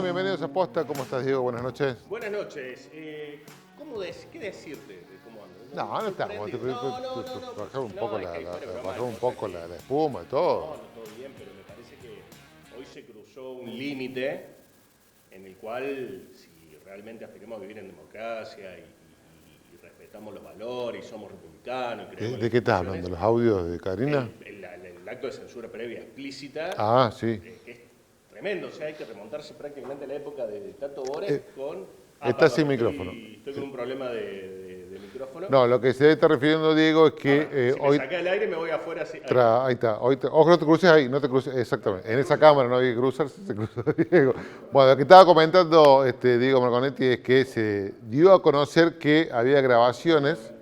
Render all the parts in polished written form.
andan? Bienvenidos a Posta. ¿Cómo estás, Diego? Buenas noches. Buenas noches. ¿Qué decirte de cómo andas? No estamos. Bajar un poco la espuma y todo. No, todo bien, pero me parece que hoy se cruzó un límite en el cual, si realmente aspiramos a vivir en democracia y respetamos los valores y somos republicanos... Y creemos ¿De qué estás hablando? ¿Los audios de Karina? El acto de censura previa explícita. Ah, sí. Que es tremendo, o sea, hay que remontarse prácticamente a la época de Tato Bores con... Está sin micrófono. Estoy con un problema de micrófono. No, lo que se está refiriendo, Diego, es que si hoy... me saca el aire me voy afuera así. Ahí está. Ojo, no te cruces ahí, no te cruces, exactamente. En esa cámara no hay que cruzarse, se cruzó Diego. Bueno, lo que estaba comentando Diego Marconetti es que se dio a conocer que había grabaciones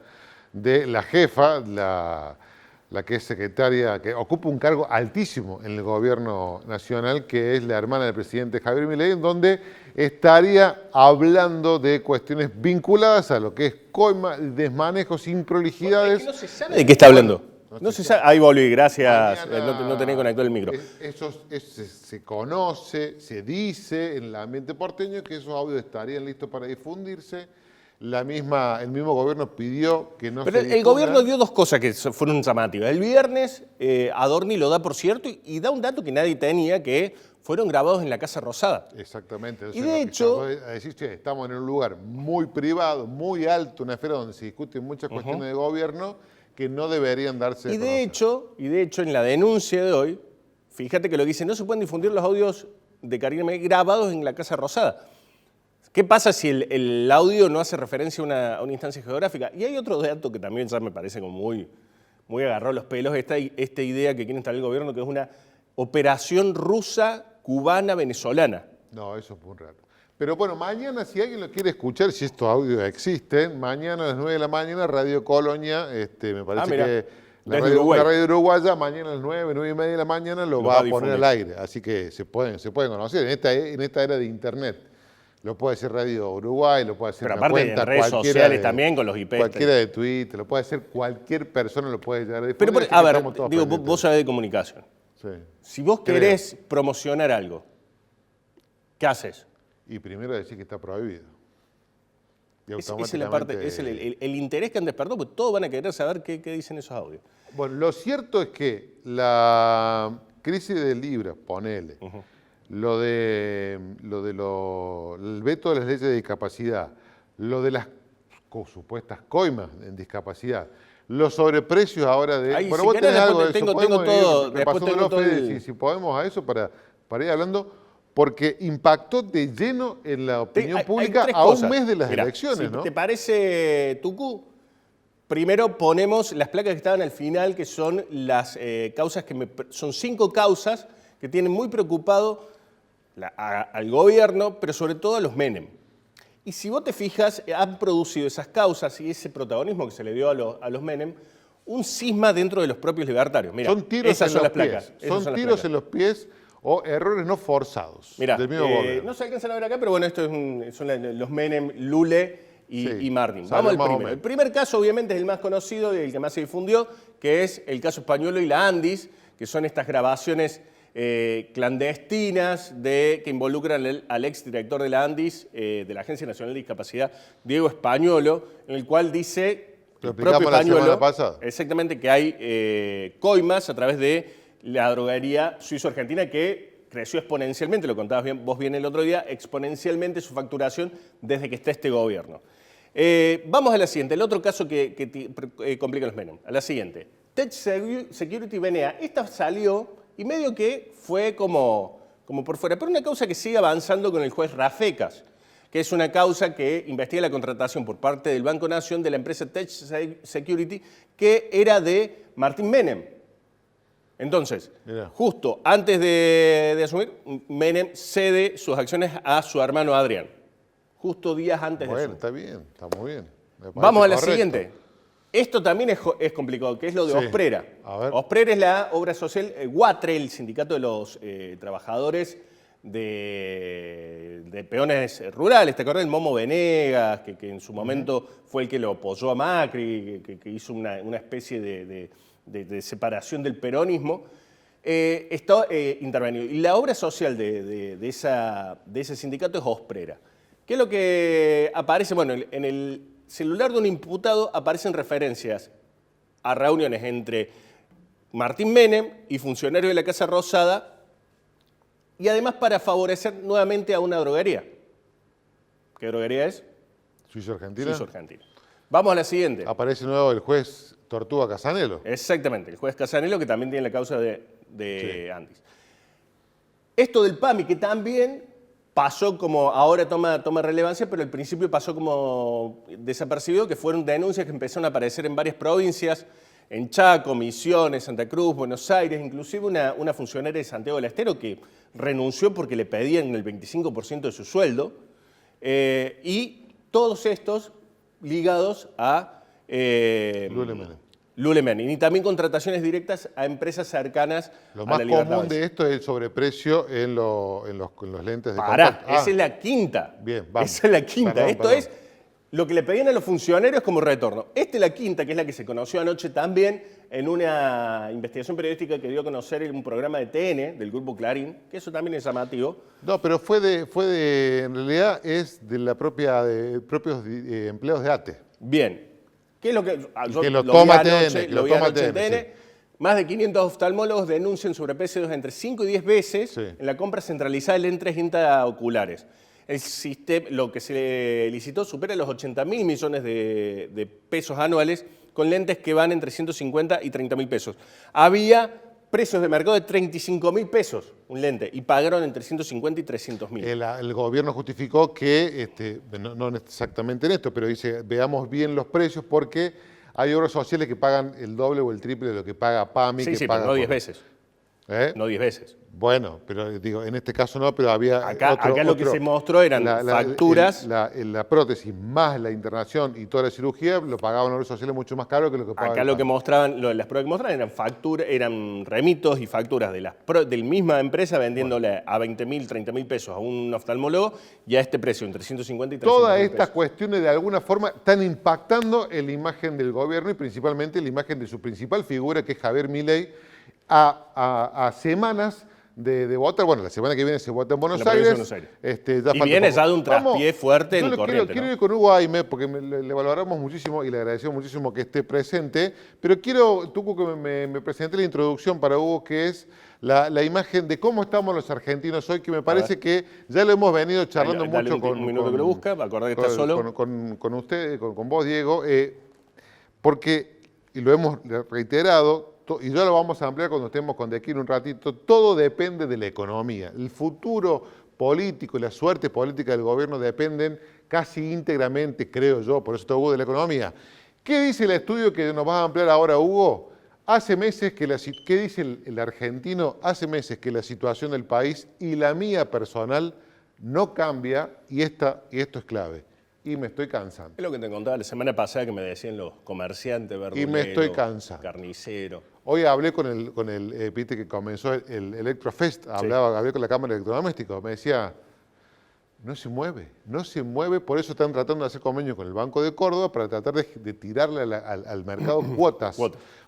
de la jefa, la que es secretaria, que ocupa un cargo altísimo en el gobierno nacional, que es la hermana del presidente Javier Milei, en donde estaría hablando de cuestiones vinculadas a lo que es coima, desmanejos, improlijidades. Es que no se sabe de qué está hablando. No se sabe. Ahí volví, gracias. No tenía conectado el micro. Se conoce, se dice en el ambiente porteño que esos audios estarían listos para difundirse. El mismo gobierno pidió que no se difundan. El gobierno dio dos cosas que fueron llamativas. El viernes, Adorni lo da por cierto y da un dato que nadie tenía, que fueron grabados en la Casa Rosada. Exactamente. Y de hecho... A decir, che, estamos en un lugar muy privado, muy alto, una esfera donde se discuten muchas cuestiones de gobierno que no deberían darse y de hecho, en la denuncia de hoy, fíjate que lo que dice, no se pueden difundir los audios de Karina Milei grabados en la Casa Rosada. ¿Qué pasa si el audio no hace referencia a una instancia geográfica? Y hay otro dato que también ya me parece como muy agarró los pelos, esta idea que quiere instalar el gobierno, que es una operación rusa, cubana, venezolana. No, eso es muy raro. Pero bueno, mañana, si alguien lo quiere escuchar, si estos audios existen, mañana a las 9 de la mañana, Radio Colonia, me parece que la radio uruguaya, mañana a las 9:30 de la mañana lo va a poner al aire. Así que se pueden conocer en esta era de Internet. Lo puede hacer Radio Uruguay, lo puede hacer una cuenta, en redes sociales también con los IP. Cualquiera de Twitter, lo puede hacer cualquier persona, lo puede llegar a difundir. Pero a ver, digo, vos sabés de comunicación. Sí. Si vos querés promocionar algo, ¿qué haces? Y primero decir que está prohibido. Y es el interés que han despertado, porque todos van a querer saber qué dicen esos audios. Bueno, lo cierto es que la crisis de Libra, ponele, el veto de las leyes de discapacidad, lo de las supuestas coimas en discapacidad, los sobreprecios ahora de... Bueno, vos tenés algo de eso. Tengo todo. Si podemos a eso para ir hablando, porque impactó de lleno en la opinión pública a un mes de las elecciones, ¿no? ¿Te parece, Tucú? Primero ponemos las placas que estaban al final, que son las causas son 5 causas que tienen muy preocupado al gobierno, pero sobre todo a los Menem. Y si vos te fijas, han producido esas causas y ese protagonismo que se le dio a los Menem, un cisma dentro de los propios libertarios. Mira, son tiros esas son las placas. Son tiros en los pies o errores no forzados. Mira, del mismo gobierno. No se alcanzan a ver acá, pero bueno, esto son los Menem, Lule y Martín. Vamos al primero. El primer caso, obviamente, es el más conocido y el que más se difundió, que es el caso Pañuelo y la Andis, que son estas grabaciones clandestinas que involucran al exdirector de la Andis, de la Agencia Nacional de Discapacidad, Diego Españolo, en el cual dice el propio Pañuelo, exactamente, que hay coimas a través de la droguería suizo-argentina que creció exponencialmente, lo contabas vos bien el otro día, exponencialmente su facturación desde que está este gobierno. Vamos a la siguiente, el otro caso que complica los Menem. A la siguiente. Tech Security BNA. Esta salió y medio que fue como por fuera, pero una causa que sigue avanzando con el juez Rafecas, que es una causa que investiga la contratación por parte del Banco Nación de la empresa Tech Security, que era de Martín Menem. Entonces, justo antes de asumir, Menem cede sus acciones a su hermano Adrián. Justo días antes de asumir. Está bien, está muy bien. Vamos a la siguiente. Esto también es complicado, que es lo de Osprera. Osprera es la obra social, Guatre, el sindicato de los trabajadores de peones rurales. ¿Te acordás del Momo Venegas, que en su momento fue el que lo apoyó a Macri, que hizo una especie de separación del peronismo? está intervenido. Y la obra social de ese sindicato es Osprera. ¿Qué es lo que aparece? Bueno, en el celular de un imputado aparecen referencias a reuniones entre Martín Menem y funcionarios de la Casa Rosada, y además para favorecer nuevamente a una droguería. ¿Qué droguería es? Suizo Argentina. Suizo Argentina. Vamos a la siguiente. Aparece nuevo el juez Tortuga Casanelo. Exactamente, el juez Casanelo, que también tiene la causa de Andis. Esto del PAMI, que también pasó como, ahora toma relevancia, pero al principio pasó como desapercibido, que fueron denuncias que empezaron a aparecer en varias provincias, en Chaco, Misiones, Santa Cruz, Buenos Aires, inclusive una funcionaria de Santiago del Estero que renunció porque le pedían el 25% de su sueldo, y todos estos ligados a Lule Menem. Y también contrataciones directas a empresas cercanas Lo a más la Libertad común Avanza. de esto es el sobreprecio en los lentes de Pará, contacto. esa es la quinta. Bien, vamos. Esa es la quinta. Perdón, Esto perdón. es lo que le pedían a los funcionarios como retorno. Esta es la quinta, que es la que se conoció anoche también en una investigación periodística que dio a conocer en un programa de TN, del Grupo Clarín, que eso también es llamativo. No, pero en realidad es de propios empleados de ATE. Bien. ¿Qué es lo que yo que lo vi toma anoche, TN, que lo lo vi toma anoche en TN, TN? Más de 500 oftalmólogos denuncian sobreprecios entre 5 y 10 veces Sí. en la compra centralizada de lentes intraoculares. Lo que se licitó supera los 80.000 millones de pesos anuales con lentes que van entre 150 y 30.000 pesos. Había precios de mercado de 35.000 pesos un lente y pagaron entre 150 y 300.000. El gobierno justificó que, no exactamente en esto, pero dice, veamos bien los precios porque hay obras sociales que pagan el doble o el triple de lo que paga PAMI. Sí, que sí, paga pero no 10 veces. ¿Eh? No 10 veces. Bueno, pero digo, en este caso no, pero había Acá lo que se mostró eran facturas. La prótesis más la internación y toda la cirugía lo pagaban obras sociales mucho más caro que lo que pagaban. Acá lo que mostraban, las pruebas que mostraban eran facturas, eran remitos y facturas de la misma empresa vendiéndole a 20.000, 30.000 pesos a un oftalmólogo y a este precio, entre 150 y 300.000 Todas pesos. estas cuestiones de alguna forma están impactando en la imagen del gobierno y principalmente en la imagen de su principal figura, que es Javier Milei, a semanas de votar. Bueno, la semana que viene se vota en Buenos En la provincia Aires. de Buenos Aires. Ya Y falta viene poco. ya de un traspié fuerte yo en Corrientes, quiero ¿no? ir con Hugo Aime, porque le valoramos muchísimo y le agradecemos muchísimo que esté presente, pero quiero, Tucu, que me presente la introducción para Hugo, que es la imagen de cómo estamos los argentinos hoy, que me parece que ya lo hemos venido charlando Dale mucho un minuto que lo busca, acordá que está solo. con usted, con vos, Diego, porque, y lo hemos reiterado, y ya lo vamos a ampliar cuando estemos con De aquí en un ratito, todo depende de la economía. El futuro político y la suerte política del gobierno dependen casi íntegramente, creo yo, por eso está Hugo, de la economía. ¿Qué dice el estudio que nos va a ampliar ahora, Hugo? Hace meses que ¿qué dice el argentino? Hace meses que la situación del país y la mía personal no cambia, y esto es clave. Y me estoy cansando. Es lo que te contaba la semana pasada que me decían los comerciantes, verduleros, Y me estoy cansando. carniceros. Hoy hablé viste que comenzó el Electrofest, hablé con la Cámara de Electrodomésticos, me decía, no se mueve, por eso están tratando de hacer convenio con el Banco de Córdoba para tratar de tirarle al mercado cuotas.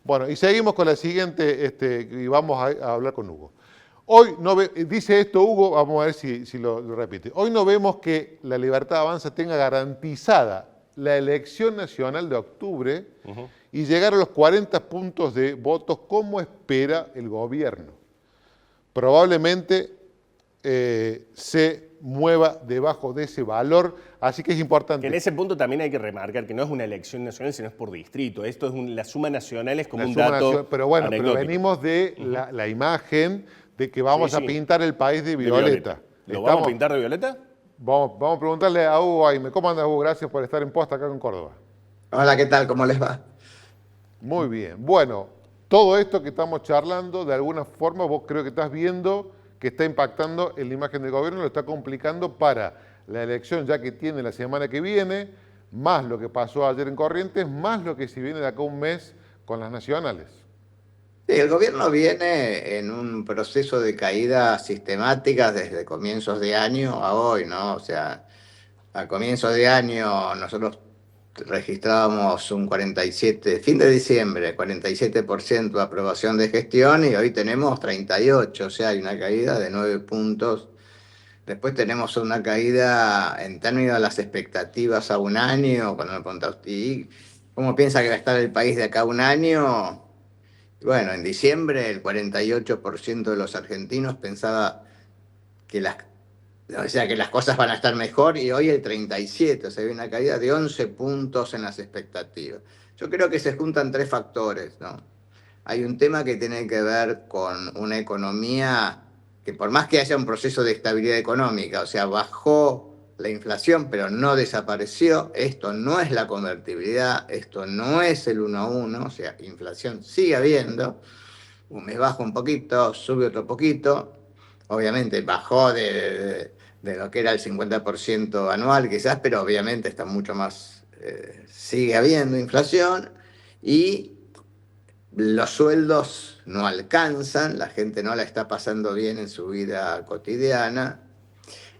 Bueno, y seguimos con la siguiente, y vamos a hablar con Hugo. Hoy dice esto Hugo, vamos a ver si lo repite. Hoy no vemos que la Libertad Avanza tenga garantizada la elección nacional de octubre y llegar a los 40 puntos de votos como espera el gobierno. Probablemente se mueva debajo de ese valor, así que es importante. Que en ese punto también hay que remarcar que no es una elección nacional, sino es por distrito. Esto es la suma nacional, es como un dato pero bueno, anecdótico. pero venimos de la imagen de que vamos a pintar el país de violeta. ¿Lo vamos a pintar de violeta? Vamos a preguntarle a Hugo Aime. ¿Cómo andas, Hugo? Gracias por estar en posta acá en Córdoba. Hola, ¿qué tal? ¿Cómo les va? Muy bien. Bueno, todo esto que estamos charlando, de alguna forma vos creo que estás viendo que está impactando en la imagen del gobierno, lo está complicando para la elección ya que tiene la semana que viene, más lo que pasó ayer en Corrientes, más lo que se viene de acá un mes con las nacionales. Sí, el gobierno viene en un proceso de caída sistemática desde comienzos de año a hoy, ¿no? O sea, a comienzos de año nosotros registrábamos un 47, fin de diciembre, 47% de aprobación de gestión y hoy tenemos 38, o sea, hay una caída de 9 puntos. Después tenemos una caída en términos de las expectativas a un año, cuando me preguntas, ¿y cómo piensa que va a estar el país de acá a un año? Bueno, en diciembre el 48% de los argentinos pensaba que o sea, que las cosas van a estar mejor y hoy el 37%, o sea, hay una caída de 11 puntos en las expectativas. Yo creo que se juntan tres factores, ¿no? Hay un tema que tiene que ver con una economía que por más que haya un proceso de estabilidad económica, o sea, bajó la inflación, pero no desapareció, esto no es la convertibilidad, esto no es el 1 a 1, o sea, inflación sigue habiendo, un mes baja un poquito, sube otro poquito, obviamente bajó de lo que era el 50% anual quizás, pero obviamente está mucho más, sigue habiendo inflación y los sueldos no alcanzan, la gente no la está pasando bien en su vida cotidiana.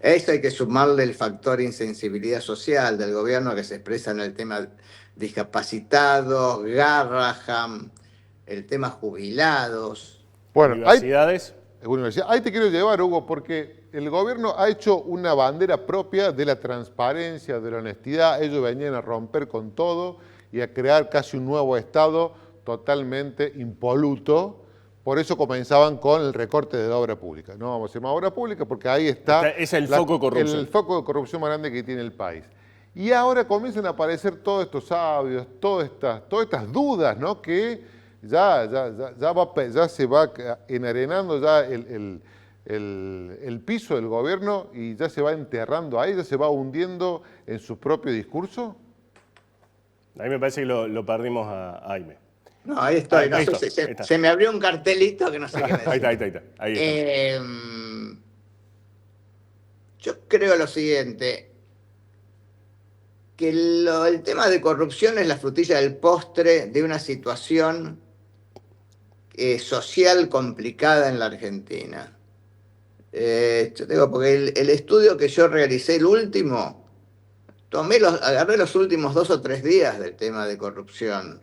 A eso hay que sumarle el factor insensibilidad social del gobierno que se expresa en el tema discapacitados, Garraham, el tema jubilados. Bueno, Universidades. ahí te quiero llevar, Hugo, porque el gobierno ha hecho una bandera propia de la transparencia, de la honestidad. Ellos venían a romper con todo y a crear casi un nuevo Estado totalmente impoluto. Por eso comenzaban con el recorte de la obra pública. No vamos a hacer más obra pública porque ahí está Es el foco de corrupción. el foco de corrupción más grande que tiene el país. Y ahora comienzan a aparecer todos estos audios, todas estas dudas, ¿no? Que ya se va enarenando ya el piso del gobierno y ya se va enterrando ahí, ya se va hundiendo en su propio discurso. A mí me parece que lo perdimos a Jaime. No, ahí estoy. Ahí No, está. se me abrió un cartelito que no sé qué decir. Ahí está. Ahí está. Yo creo lo siguiente, que el tema de corrupción es la frutilla del postre de una situación social complicada en la Argentina. Yo digo, porque el estudio que yo realicé, el último, agarré los últimos 2 o 3 días del tema de corrupción.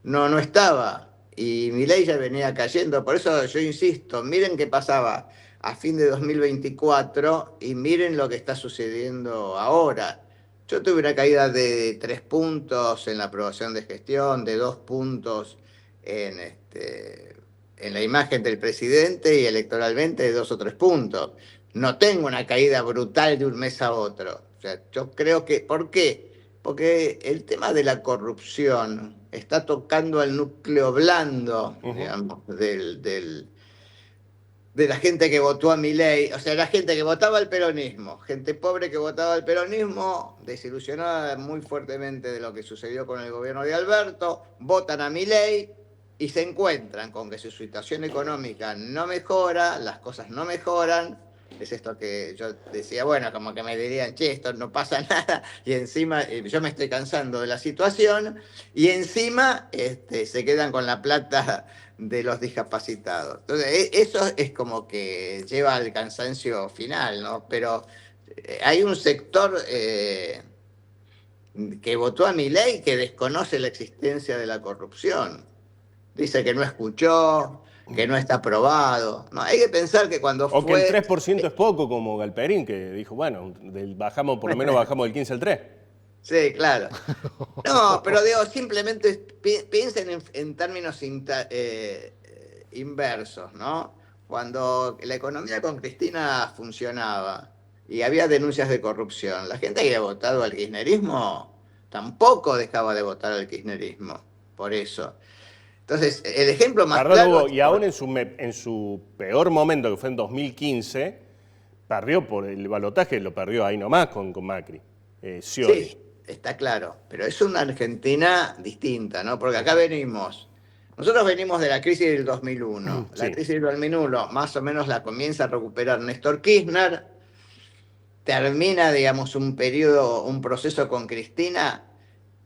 No estaba. Y Milei ya venía cayendo. Por eso yo insisto, miren qué pasaba a fin de 2024 y miren lo que está sucediendo ahora. Yo tuve una caída de 3 puntos en la aprobación de gestión, de 2 puntos en la imagen del presidente y electoralmente de 2 o 3 puntos. No tengo una caída brutal de un mes a otro. O sea, yo creo que... ¿Por qué? Porque el tema de la corrupción está tocando al núcleo blando, digamos, de la gente que votó a Milei, o sea, la gente que votaba al peronismo, gente pobre que votaba al peronismo, desilusionada muy fuertemente de lo que sucedió con el gobierno de Alberto, votan a Milei y se encuentran con que su situación económica no mejora, las cosas no mejoran. Es esto que yo decía, bueno, como que me dirían, che, esto no pasa nada, y encima yo me estoy cansando de la situación, y encima se quedan con la plata de los discapacitados. Entonces, eso es como que lleva al cansancio final, ¿no? Pero hay un sector que votó a Milei que desconoce la existencia de la corrupción. Dice que no escuchó, que no está aprobado. No, hay que pensar que cuando O que el 3% es poco, como Galperín, que dijo, bueno, por lo menos bajamos del 15 al 3. Sí, claro. No, pero digo, simplemente piensen en términos inversos, ¿no? Cuando la economía con Cristina funcionaba y había denuncias de corrupción, la gente que había votado al kirchnerismo tampoco dejaba de votar al kirchnerismo, por eso. Entonces, el ejemplo más claro... Hugo, y aún en su peor momento, que fue en 2015, perdió por el balotaje, lo perdió ahí nomás con Macri. Scioli. Sí, está claro, pero es una Argentina distinta, ¿no? Porque acá nosotros venimos de la crisis del 2001. Sí. La crisis del 2001 más o menos la comienza a recuperar Néstor Kirchner, termina, digamos, un proceso con Cristina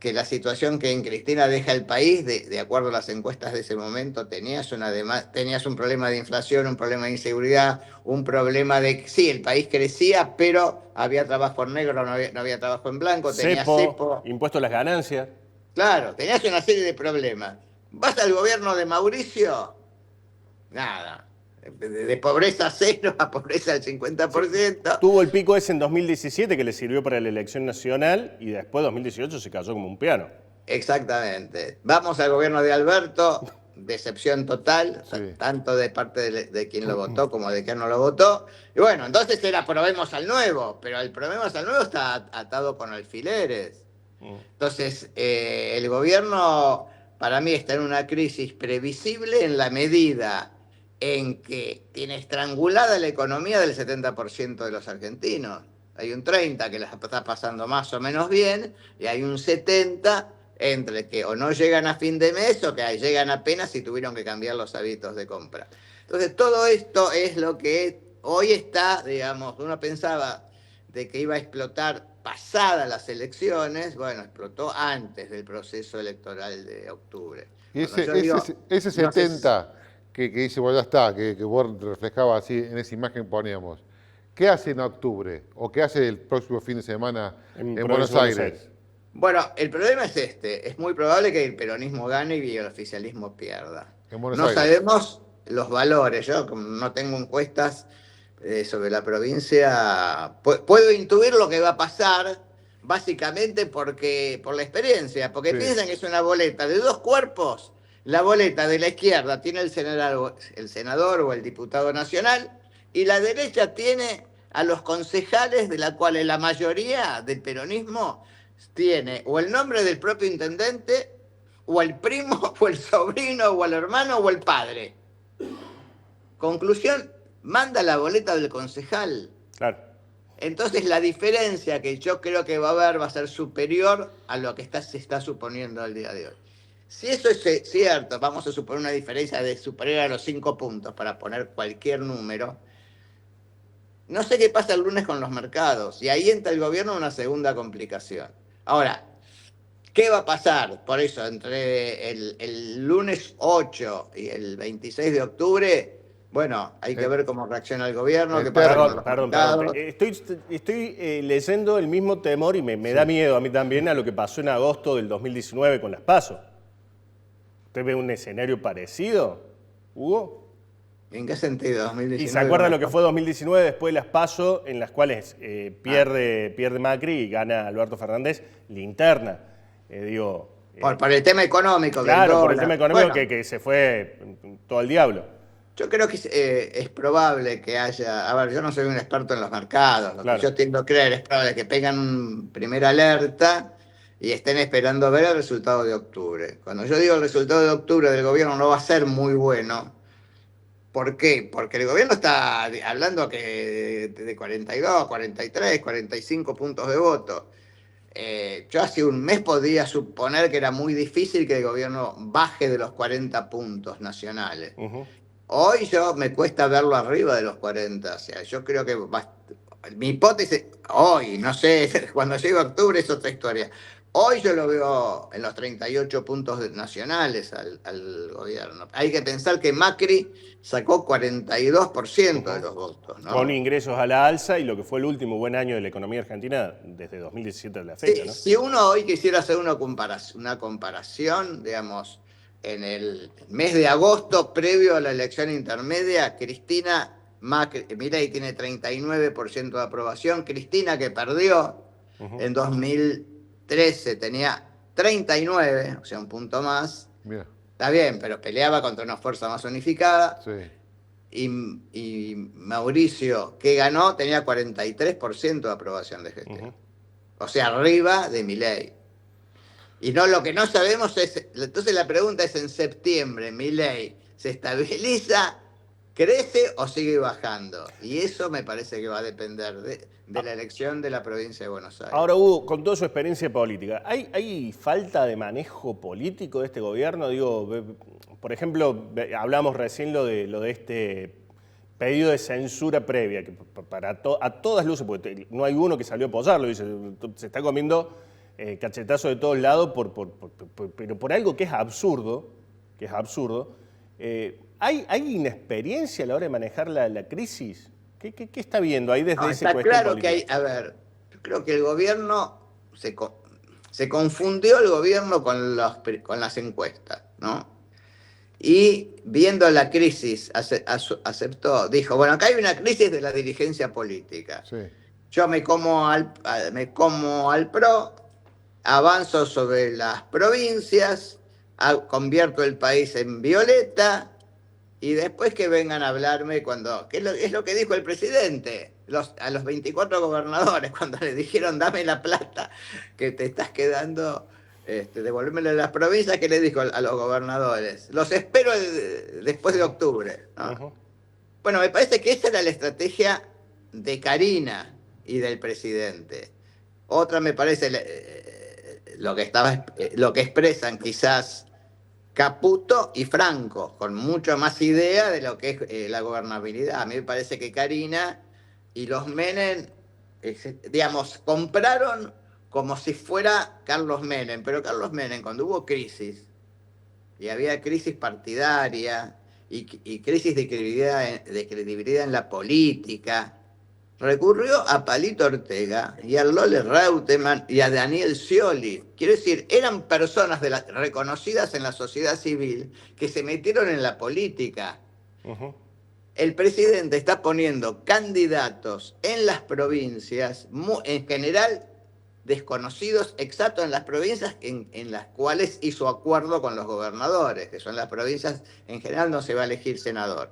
que la situación que en Cristina deja el país, de acuerdo a las encuestas de ese momento, tenías un problema de inflación, un problema de inseguridad, un problema de, sí, el país crecía, pero había trabajo en negro, no había trabajo en blanco, tenías cepo. Impuesto a las ganancias. Claro, tenías una serie de problemas. Vas al gobierno de Mauricio, nada. De pobreza cero a pobreza del 50%. Tuvo el pico ese en 2017 que le sirvió para la elección nacional y después 2018 se cayó como un piano. Exactamente. Vamos al gobierno de Alberto, decepción total, Sí. tanto de parte de quien lo votó como de quien no lo votó. Y bueno, entonces era probemos al nuevo, pero el probemos al nuevo está atado con alfileres. Entonces, el gobierno para mí está en una crisis previsible en la medida en que tiene estrangulada la economía del 70% de los argentinos. Hay un 30% que la está pasando más o menos bien y hay un 70% entre que o no llegan a fin de mes o que llegan apenas y tuvieron que cambiar los hábitos de compra. Entonces, todo esto es lo que hoy está, digamos, uno pensaba de que iba a explotar pasadas las elecciones, bueno, explotó antes del proceso electoral de octubre. Y Cuando yo digo, ese no sé 70 que dice, bueno, ya está, que vos reflejaba así en esa imagen que poníamos, ¿qué hace en octubre? ¿O qué hace el próximo fin de semana en Buenos Aires? Bueno, el problema es este. Es muy probable que el peronismo gane y el oficialismo pierda. En Buenos No Aires. sabemos los valores. Yo, como no tengo encuestas sobre la provincia, puedo intuir lo que va a pasar, básicamente por la experiencia. Porque Sí. piensan que es una boleta de dos cuerpos. La boleta de la izquierda tiene el senador o el diputado nacional, y la derecha tiene a los concejales, de la cual la mayoría del peronismo tiene o el nombre del propio intendente, o el primo, o el sobrino, o el hermano, o el padre. Conclusión, manda la boleta del concejal. Claro. Entonces la diferencia que yo creo que va a haber va a ser superior a lo que se está suponiendo al día de hoy. Si eso es cierto, vamos a suponer una diferencia de superior a los 5 puntos para poner cualquier número. No sé qué pasa el lunes con los mercados, y ahí entra el gobierno en una segunda complicación. Ahora, ¿qué va a pasar? Por eso, entre el lunes 8 y el 26 de octubre, bueno, hay que ver cómo reacciona el gobierno, qué pasa con los Perdón. mercados. Estoy leyendo el mismo temor y me da miedo a mí también a lo que pasó en agosto del 2019 con las PASO. ¿Usted ve un escenario parecido, Hugo? ¿En qué sentido? 2019. ¿Y se acuerda lo que fue 2019 después de las PASO, en las cuales pierde Macri y gana Alberto Fernández la interna? Por el tema económico. Claro, por el tema económico, bueno, que se fue todo al diablo. yo creo que es probable que haya... A ver, yo no soy un experto en los mercados. Lo que yo tiendo a creer es probable que pegan una primera alerta y estén esperando ver el resultado de octubre. Cuando yo digo el resultado de octubre del gobierno no va a ser muy bueno. ¿Por qué? Porque el gobierno está hablando que de 42, 43, 45 puntos de voto. Yo hace un mes podía suponer que era muy difícil que el gobierno baje de los 40 puntos nacionales. Hoy me cuesta verlo arriba de los 40. O sea, yo creo que mi hipótesis, hoy, no sé, cuando llegue octubre es otra historia. Hoy yo lo veo en los 38 puntos nacionales al gobierno. Hay que pensar que Macri sacó 42% de los votos, ¿no? Con ingresos a la alza y lo que fue el último buen año de la economía argentina desde 2017 a la fecha, ¿no? Si uno hoy quisiera hacer una comparación, digamos, en el mes de agosto, previo a la elección intermedia, Milei tiene 39% de aprobación. Cristina, que perdió en 2013, tenía 39, o sea, un punto más. Mira. Está bien, pero peleaba contra una fuerza más unificada. Sí. Y Mauricio, que ganó, tenía 43% de aprobación de gestión. O sea, arriba de Milei. Y lo que no sabemos es, entonces la pregunta es, en septiembre, ¿Milei se estabiliza, crece o sigue bajando? Y eso me parece que va a depender de la elección de la provincia de Buenos Aires. Ahora, Hugo, con toda su experiencia política, ¿hay falta de manejo político de este gobierno? Digo, por ejemplo, hablamos recién lo de este pedido de censura previa, que a todas luces, porque no hay uno que salió a apoyarlo, dice, se está comiendo cachetazo de todos lados, pero por algo que es absurdo, ¿hay inexperiencia a la hora de manejar la crisis? ¿Qué está viendo ahí desde No, ese está cuestión claro política? que hay, a ver, yo creo que el gobierno se confundió el gobierno con las encuestas, ¿no? Y viendo la crisis, aceptó, dijo, bueno, acá hay una crisis de la dirigencia política. Sí. Yo me como al PRO, avanzo sobre las provincias, convierto el país en violeta y después que vengan a hablarme que es lo que dijo el presidente a los 24 gobernadores cuando le dijeron dame la plata que te estás quedando, devolvérmela a las provincias, que le dijo a los gobernadores, los espero después de octubre, ¿no? Ujú. Bueno, me parece que esa era la estrategia de Karina y del presidente. Otra me parece lo que expresan quizás Caputo y Franco, con mucho más idea de lo que es la gobernabilidad. A mí me parece que Karina y los Menem, digamos, compraron como si fuera Carlos Menem, pero Carlos Menem, cuando hubo crisis, y había crisis partidaria y crisis de credibilidad en la política, recurrió a Palito Ortega y a Lole Reutemann y a Daniel Scioli. Quiero decir, eran personas reconocidas en la sociedad civil que se metieron en la política. Ujú. El presidente está poniendo candidatos en las provincias, en general desconocidos, exacto en las provincias en las cuales hizo acuerdo con los gobernadores, que son las provincias, en general no se va a elegir senador.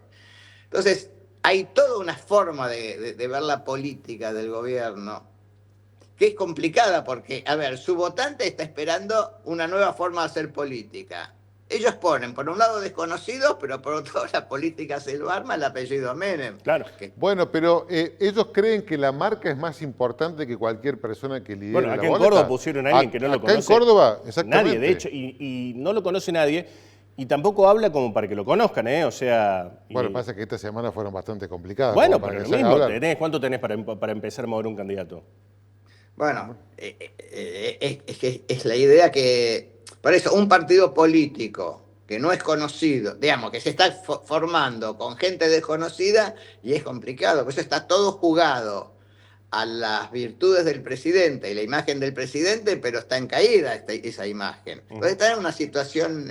Entonces, hay toda una forma de ver la política del gobierno que es complicada porque, a ver, su votante está esperando una nueva forma de hacer política. Ellos ponen, por un lado, desconocidos, pero por otro, la política se lo arma el apellido Menem. Claro. Bueno, pero ellos creen que la marca es más importante que cualquier persona que lidere Bueno, la acá en boleta. Córdoba pusieron a alguien que no lo conoce. Acá en Córdoba, exactamente. Nadie, de hecho, y no lo conoce nadie, y tampoco habla como para que lo conozcan, ¿eh? O sea... Bueno, pasa que esta semana fueron bastante complicadas. Bueno, como para pero lo que se haga mismo, hablar. ¿cuánto tenés para empezar a mover un candidato? Bueno, es que es la idea que, por eso, un partido político que no es conocido, digamos, que se está formando con gente desconocida y es complicado, por eso está todo jugado a las virtudes del presidente y la imagen del presidente, pero está en caída esa imagen. Entonces está en una situación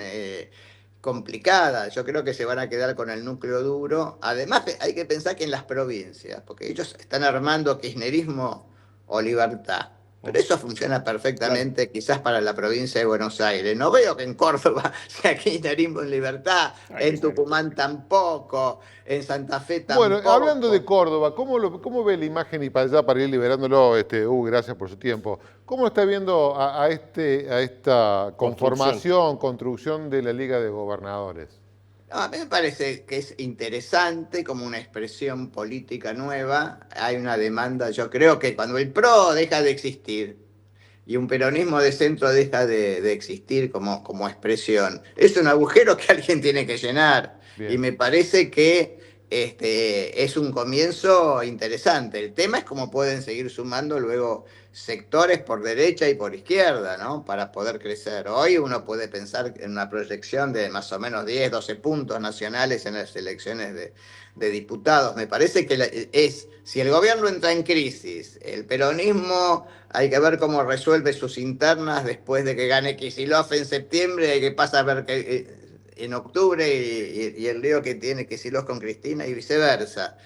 complicada. Yo creo que se van a quedar con el núcleo duro. Además, hay que pensar que en las provincias, porque ellos están armando kirchnerismo o libertad. Pero eso funciona perfectamente, quizás para la provincia de Buenos Aires. No veo que en Córdoba sea kirchnerismo en libertad, en Tucumán tampoco, en Santa Fe Bueno, tampoco. hablando de Córdoba, ¿cómo ve la imagen y para allá, para ir liberándolo, gracias por su tiempo? ¿Cómo lo está viendo a esta conformación, construcción de la Liga de Gobernadores? No, a mí me parece que es interesante como una expresión política nueva. Hay una demanda, yo creo que cuando el PRO deja de existir y un peronismo de centro deja de existir como expresión, es un agujero que alguien tiene que llenar. Bien. Y me parece que es un comienzo interesante. El tema es cómo pueden seguir sumando luego sectores por derecha y por izquierda, ¿no? Para poder crecer. Hoy uno puede pensar en una proyección de más o menos 10, 12 puntos nacionales en las elecciones de diputados. Me parece que si el gobierno entra en crisis, el peronismo hay que ver cómo resuelve sus internas después de que gane Kicillof en septiembre, hay que pasa a ver en octubre y el lío que tiene Kicillof con Cristina y viceversa.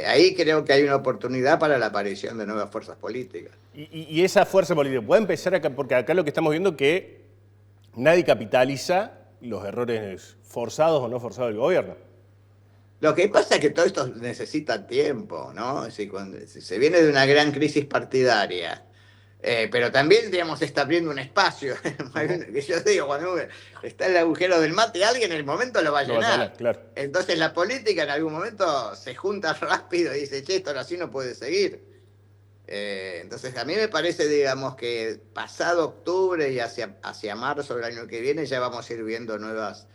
Ahí creo que hay una oportunidad para la aparición de nuevas fuerzas políticas. Y esa fuerza política puede empezar acá, porque acá lo que estamos viendo es que nadie capitaliza los errores forzados o no forzados del gobierno. Lo que pasa es que todo esto necesita tiempo, ¿no? Si se viene de una gran crisis partidaria, pero también, digamos, se está abriendo un espacio. Que yo digo, cuando está el agujero del mate, alguien en el momento lo va a llenar. Claro. Entonces la política en algún momento se junta rápido y dice, che, esto así no puede seguir. Entonces a mí me parece, digamos, que pasado octubre y hacia marzo del año que viene ya vamos a ir viendo nuevas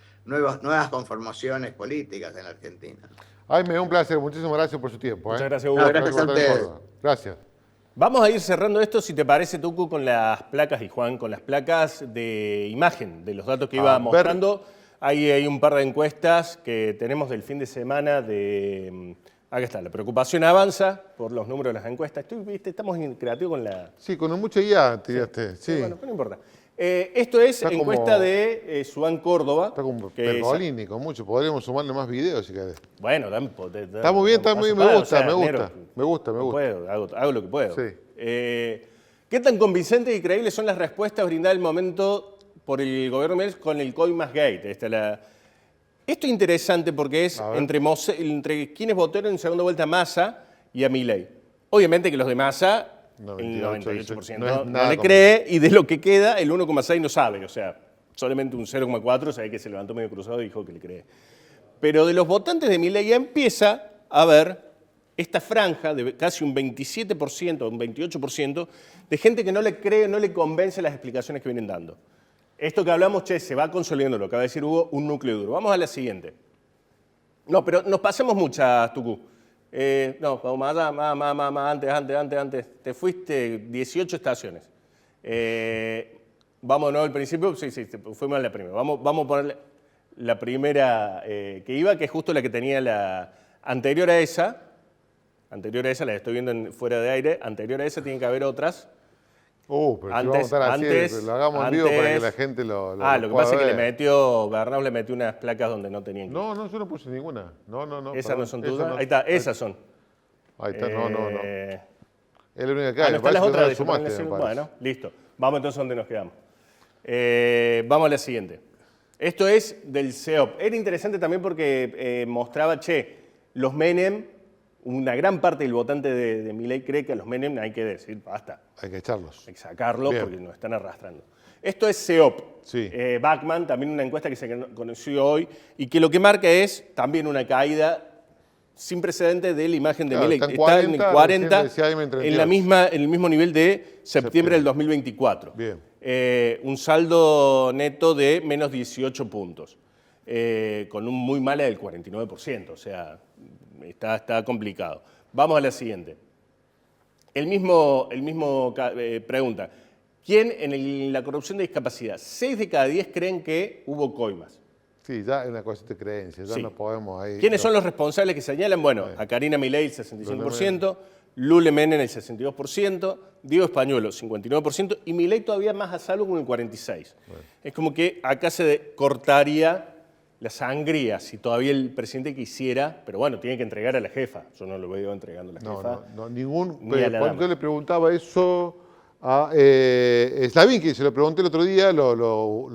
conformaciones políticas en la Argentina. Ay, me da un placer. Muchísimas gracias por su tiempo. Muchas gracias, Hugo. No, gracias a ustedes. Gracias. Vamos a ir cerrando esto, si te parece, Tucu, con las placas, y Juan, con las placas de imagen, de los datos que iba mostrando. Hay un par de encuestas que tenemos del fin de semana de... Acá está, la preocupación avanza por los números de las encuestas. Estamos creativos con la... Sí, con mucho IA tiraste. Sí. Bueno, pero no importa. Esto es Está encuesta como- de Sudán Córdoba. Está como que Pergolini, con mucho. Podríamos sumarle más videos si querés. Bueno, Está muy bien, está muy bien. Me gusta, me gusta. Me gusta, me gusta. Puedo, hago lo que puedo. Sí. ¿Qué tan convincentes y creíbles son las respuestas brindadas al momento por el gobierno de Milei con el Coinmasgate? Esto es interesante porque es entre quienes votaron en segunda vuelta a Massa y a Milei. Obviamente que los de Massa, el 98% no le cree, y de lo que queda, el 1,6% no sabe. O sea, solamente un 0,4% sabe que se levantó medio cruzado y dijo que le cree. Pero de los votantes de Milei ya empieza a haber esta franja de casi un 27%, un 28% de gente que no le cree, no le convence las explicaciones que vienen dando. Esto que hablamos, se va consolidando, lo acaba de decir Hugo, un núcleo duro. Vamos a la siguiente. No, pero nos pasamos muchas, Tucú. No, vamos más allá, antes. Te fuiste 18 estaciones. Vamos de nuevo al principio. Sí, fuimos a la primera. Vamos a poner la primera que iba, que es justo la que tenía la anterior a esa. Anterior a esa, la estoy viendo fuera de aire. Anterior a esa tienen que haber otras. Pero si vamos a estar así, lo hagamos en vivo para que la gente lo lo que pasa es que Bernau le metió unas placas donde no tenían que ir. No, yo no puse ninguna. No. ¿Esas no son tuyas? Ahí está, esas son. Ahí está, no. Es la única que hay. No están las otras. Bueno, listo. Vamos entonces a donde nos quedamos. Vamos a la siguiente. Esto es del CEOP. Era interesante también porque mostraba, los Menem, una gran parte del votante de Milei cree que a los Menem hay que decir, basta. Hay que echarlos. Hay que sacarlos Bien. porque nos están arrastrando. Esto es CEOP. Sí. Bachmann, también una encuesta que se conoció hoy y que lo que marca es también una caída sin precedentes de la imagen de Milei. Está en Está en el 40, decía, en el mismo nivel de septiembre del 2024. Bien. Un saldo neto de menos 18 puntos, con un muy mala del 49%, o sea, está complicado. Vamos a la siguiente. El mismo pregunta, ¿quién en la corrupción de discapacidad? 6 de cada 10 creen que hubo coimas. Sí, ya es una cuestión de creencias, ya no podemos ahí. ¿Quiénes son los responsables que señalan? Bueno, a Karina Milei el 65%, Lule Menem el 62%, Diego Españuelo 59% y Milei todavía más a salvo con el 46%. Es como que acá se cortaría la sangría si todavía el presidente quisiera, pero bueno, tiene que entregar a la jefa. Yo no lo veo entregando a la jefa. No, ningún. Ni a la Cuando dama. yo le preguntaba eso a Slavín, que se lo pregunté el otro día, lo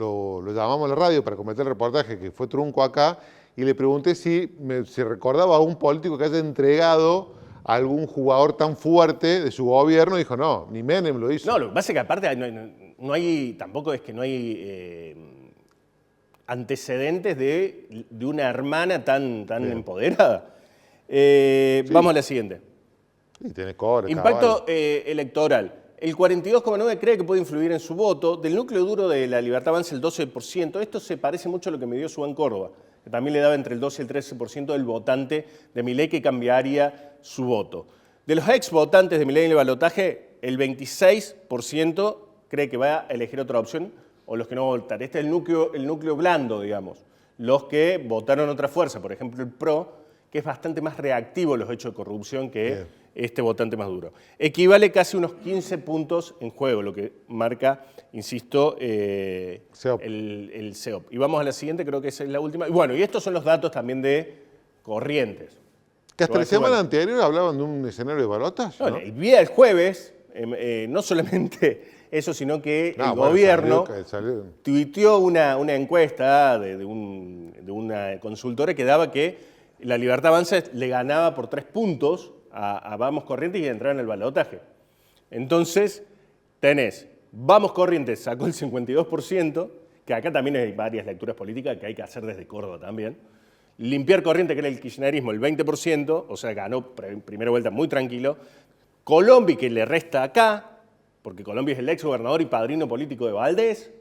llamamos a la radio para comentar el reportaje que fue trunco acá, y le pregunté si recordaba a un político que haya entregado a algún jugador tan fuerte de su gobierno, y dijo, no, ni Menem lo hizo. No, lo que pasa es que aparte no hay, tampoco es que no hay antecedentes de una hermana tan empoderada. Vamos a la siguiente. Sí, tenés cobre, Impacto electoral. El 42,9% cree que puede influir en su voto. Del núcleo duro de la Libertad Avanza el 12%. Esto se parece mucho a lo que me dio Sudán Córdoba, que también le daba entre el 12 y el 13% del votante de Milei que cambiaría su voto. De los ex votantes de Milei en el balotaje, el 26% cree que va a elegir otra opción o los que no votan. Este es el núcleo blando, digamos. Los que votaron otra fuerza, por ejemplo el PRO, que es bastante más reactivo a los hechos de corrupción que este votante más duro. Equivale casi unos 15 puntos en juego, lo que marca, insisto, CEOP. el CEOP. Y vamos a la siguiente, creo que esa es la última. Y bueno, y estos son los datos también de Corrientes. Que hasta la semana anterior hablaban de un escenario de balotas, ¿no? El día del jueves, no solamente eso, sino que el gobierno tuiteó una encuesta de una consultora que daba que la Libertad Avanza le ganaba por 3 puntos a Vamos Corrientes y entrar en el balotaje. Entonces, tenés Vamos Corrientes sacó el 52%, que acá también hay varias lecturas políticas que hay que hacer desde Córdoba también. Limpiar Corrientes, que era el kirchnerismo, el 20%, o sea, ganó primera vuelta muy tranquilo. Colombi, que le resta acá, porque Colombi es el ex gobernador y padrino político de Valdés,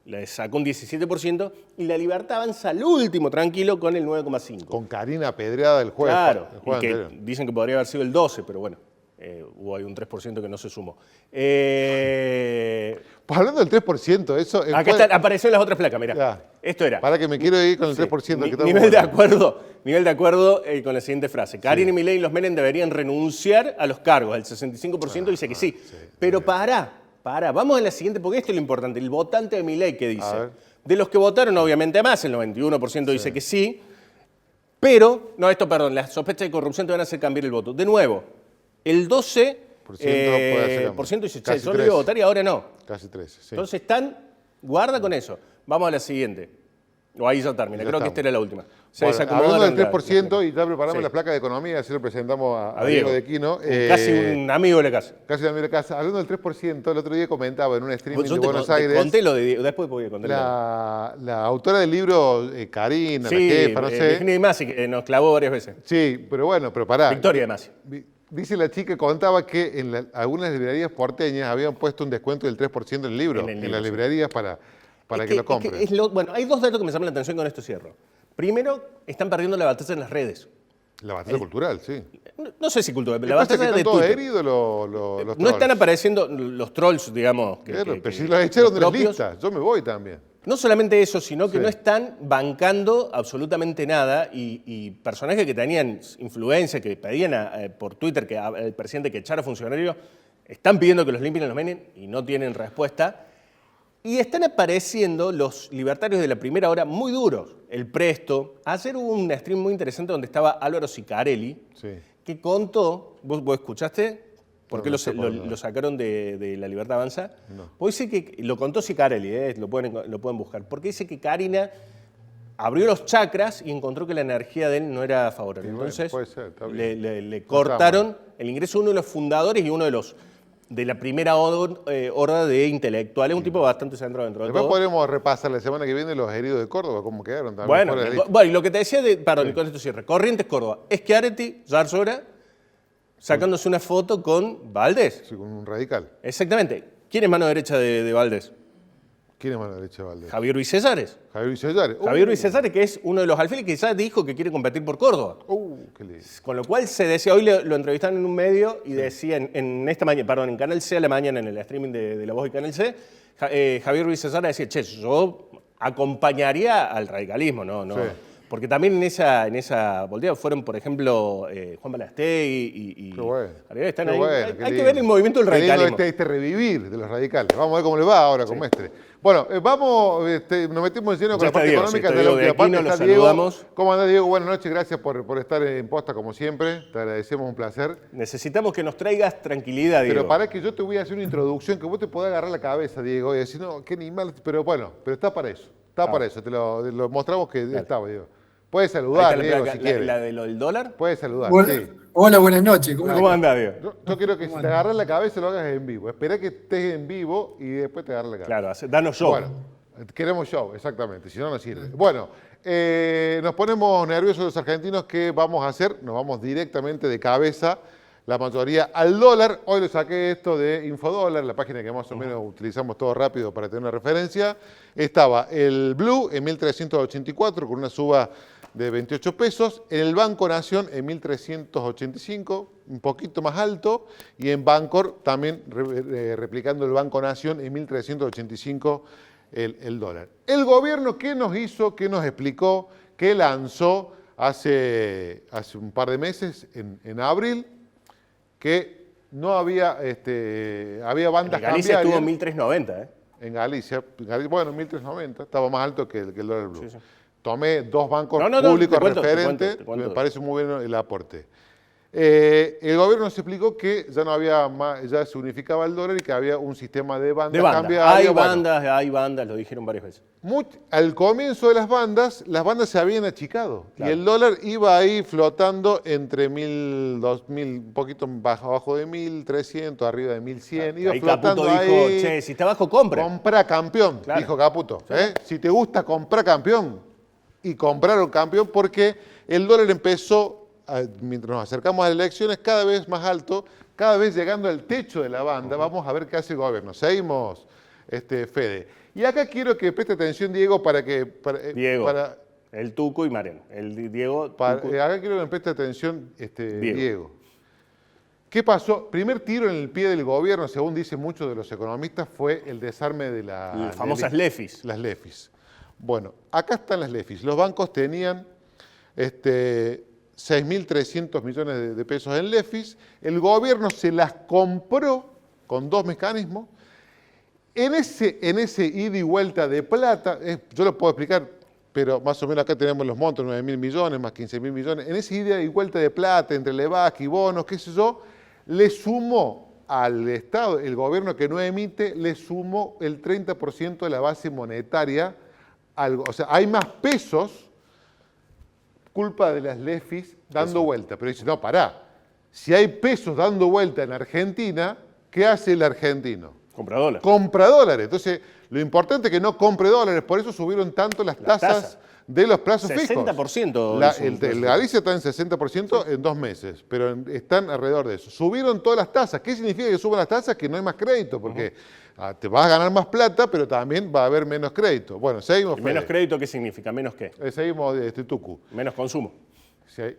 le sacó un 17%, y la Libertad Avanza al último tranquilo con el 9,5%. Con Karina apedreada el jueves. Claro, el jueves y que anterior. dicen que podría haber sido el 12%, pero bueno, Hubo ahí un 3% que no se sumó. Pues hablando del 3%, eso... Acá está, apareció en las otras placas, mirá. Ya. Esto era. Para que me quiero ir con el Sí. 3%. Que Nivel de acuerdo con la siguiente frase. Karine, Milei y los Menem deberían renunciar a los cargos. El 65% dice que sí. Pero pará. Vamos a la siguiente, porque esto es lo importante. El votante de Milei, ¿qué dice? De los que votaron, obviamente más, el 91% dice que sí. Pero, las sospechas de corrupción te van a hacer cambiar el voto. De nuevo, el 12% dice, che, yo lo iba a votar y ahora no. Casi 13, sí. Entonces guarda con eso. Vamos a la siguiente. O ahí ya termina, creo que esta era la última. Hablando del 3% y ya preparamos la placa de economía, así lo presentamos a Diego de Quino. Casi un amigo de la casa. Casi un amigo de la casa. Hablando del 3%, el otro día comentaba en un streaming de Buenos Aires. Conté lo de Diego, después podía contar. La autora del libro, Karina, la jefa, no sé. Virginia de Masi, que nos clavó varias veces. Sí, pero bueno, pero pará. Victoria de Masi. Dice la chica, contaba que en algunas librerías porteñas habían puesto un descuento del 3% en el libro, en las librerías para que lo compren. Bueno, hay dos datos que me llaman la atención con esto cierro. Primero, están perdiendo la batalla en las redes. La batalla cultural, sí. No sé si cultural, pero la pasa batalla que de están todos Twitter. heridos los No trolls. están apareciendo los trolls, digamos. Pero si los echaron de las propios. listas, yo me voy también. No solamente eso, sino que no están bancando absolutamente nada y personajes que tenían influencia, que pedían por Twitter que el presidente que echara funcionarios, están pidiendo que los limpien los Menem y no tienen respuesta. Y están apareciendo los libertarios de la primera hora muy duros. El Presto. Ayer hubo un stream muy interesante donde estaba Álvaro Sicarelli, que contó, ¿vos escuchaste? ¿Por qué lo sacaron de La Libertad Avanza? No. Pues dice que, lo contó Sicarelli, lo pueden buscar, porque dice que Karina abrió los chakras y encontró que la energía de él no era favorable. Entonces puede ser, está bien. le cortaron el ingreso a uno de los fundadores y uno de la primera horda de intelectuales, un tipo bastante centrado dentro de todo. Después podremos repasar la semana que viene los heridos de Córdoba, cómo quedaron también. Bueno, y lo que te decía con esto cierre, Corrientes Córdoba, Schiaretti, Zarzora, sacándose una foto con Valdés. Sí, con un radical. Exactamente. ¿Quién es mano derecha de Valdés? ¿Quién es mano derecha de Valdés? Javier Ruiz Cesares. Javier Luis Cesares. Javier Ruiz Cesares, que es uno de los alfiles que ya dijo que quiere competir por Córdoba. Qué lindo. Con lo cual se decía, hoy lo entrevistaron en un medio y decía en Canal C a la mañana, en el streaming de La Voz y Canal C, Javier Ruiz Cesares decía, che, yo acompañaría al radicalismo, ¿no? Sí. Porque también en esa volteada fueron, por ejemplo, Juan Balastegui y Qué bueno. están Qué ahí. bueno, Hay qué que lindo. ver el movimiento del Qué lindo radicalismo. este revivir de los radicales. Vamos a ver cómo le va ahora con Mestre. Bueno, nos metimos en lleno con la parte económica. está Diego de Aquino, lo saludamos. ¿Cómo andás, Diego? Buenas noches, gracias por estar en posta como siempre. Te agradecemos, un placer. Necesitamos que nos traigas tranquilidad, Diego. Pero para que yo te voy a hacer una introducción que vos te podés agarrar la cabeza, Diego, y decir, no, qué animal, pero bueno, pero está para eso. Está para eso, te lo mostramos que estaba, Diego. Puedes saludar, Diego, si quieres. ¿La del dólar? Puedes saludar, sí. Hola, buenas noches. ¿Cómo andás, Diego? Yo quiero que si te agarras la cabeza lo hagas en vivo. Esperá que estés en vivo y después te agarras la cabeza. Claro, danos show. Bueno, queremos show, exactamente, si no, no sirve. Bueno, nos ponemos nerviosos los argentinos. ¿Qué vamos a hacer? Nos vamos directamente de cabeza, la mayoría al dólar. Hoy le saqué esto de Infodólar, la página que más o menos utilizamos todo rápido para tener una referencia. Estaba el Blue en 1.384 con una suba de 28 pesos, en el Banco Nación en 1.385, un poquito más alto, y en Bancor también replicando el Banco Nación en 1.385 el dólar. El gobierno, ¿qué nos hizo? ¿Qué nos explicó? ¿Qué lanzó hace un par de meses, en abril? Que no había, había bandas cambiarias. Galicia estuvo en 1.390, En Galicia, bueno, 1.390, estaba más alto que el dólar blue. Sí. Tomé dos bancos públicos referentes, me parece muy bien el aporte. El gobierno nos explicó que ya no había más, ya se unificaba el dólar y que había un sistema de bandas cambiarias. Hay bandas, lo dijeron varias veces. Al comienzo de las bandas se habían achicado. Claro. Y el dólar iba ahí flotando entre 1.000, 2.000, un poquito abajo de 1.300, arriba de 1.100. Claro. Iba ahí flotando Caputo ahí. Dijo, che, si está bajo, compra. Compra campeón, claro. Dijo Caputo. Sí. Si te gusta, compra campeón. Y compraron campeón porque el dólar empezó, mientras nos acercamos a las elecciones, cada vez más alto, cada vez llegando al techo de la banda. Vamos a ver qué hace el gobierno. Seguimos, Fede. Y acá quiero que preste atención, Diego, para que... Diego, el Tuco y Mariano. El Diego... Acá quiero que preste atención, Diego. ¿Qué pasó? Primer tiro en el pie del gobierno, según dicen muchos de los economistas, fue el desarme de Las famosas LEFIs. Las LEFIs. Bueno, acá están las LEFIs. Los bancos tenían 6.300 millones de pesos en LEFIs. El gobierno se las compró con dos mecanismos. En ese ida y vuelta de plata, yo lo puedo explicar, pero más o menos acá tenemos los montos, 9.000 millones más 15.000 millones. En ese ida y vuelta de plata entre LEBAC y bonos, qué sé yo, le sumó al Estado, el gobierno que no emite, le sumó el 30% de la base monetaria. O sea, hay más pesos culpa de las LEFIs dando vuelta. Pero dice, no, pará. Si hay pesos dando vuelta en Argentina, ¿qué hace el argentino? Compra dólares. Compra dólares. Entonces, lo importante es que no compre dólares. Por eso subieron tanto las tasas de los plazos 60%. fijos. El Galicia está en 60% en 2 meses, pero están alrededor de eso. Subieron todas las tasas. ¿Qué significa que suban las tasas? Que no hay más crédito, porque te vas a ganar más plata, pero también va a haber menos crédito. Bueno, seguimos. ¿Y menos crédito qué significa? ¿Menos qué? Seguimos, Tucu. Menos consumo.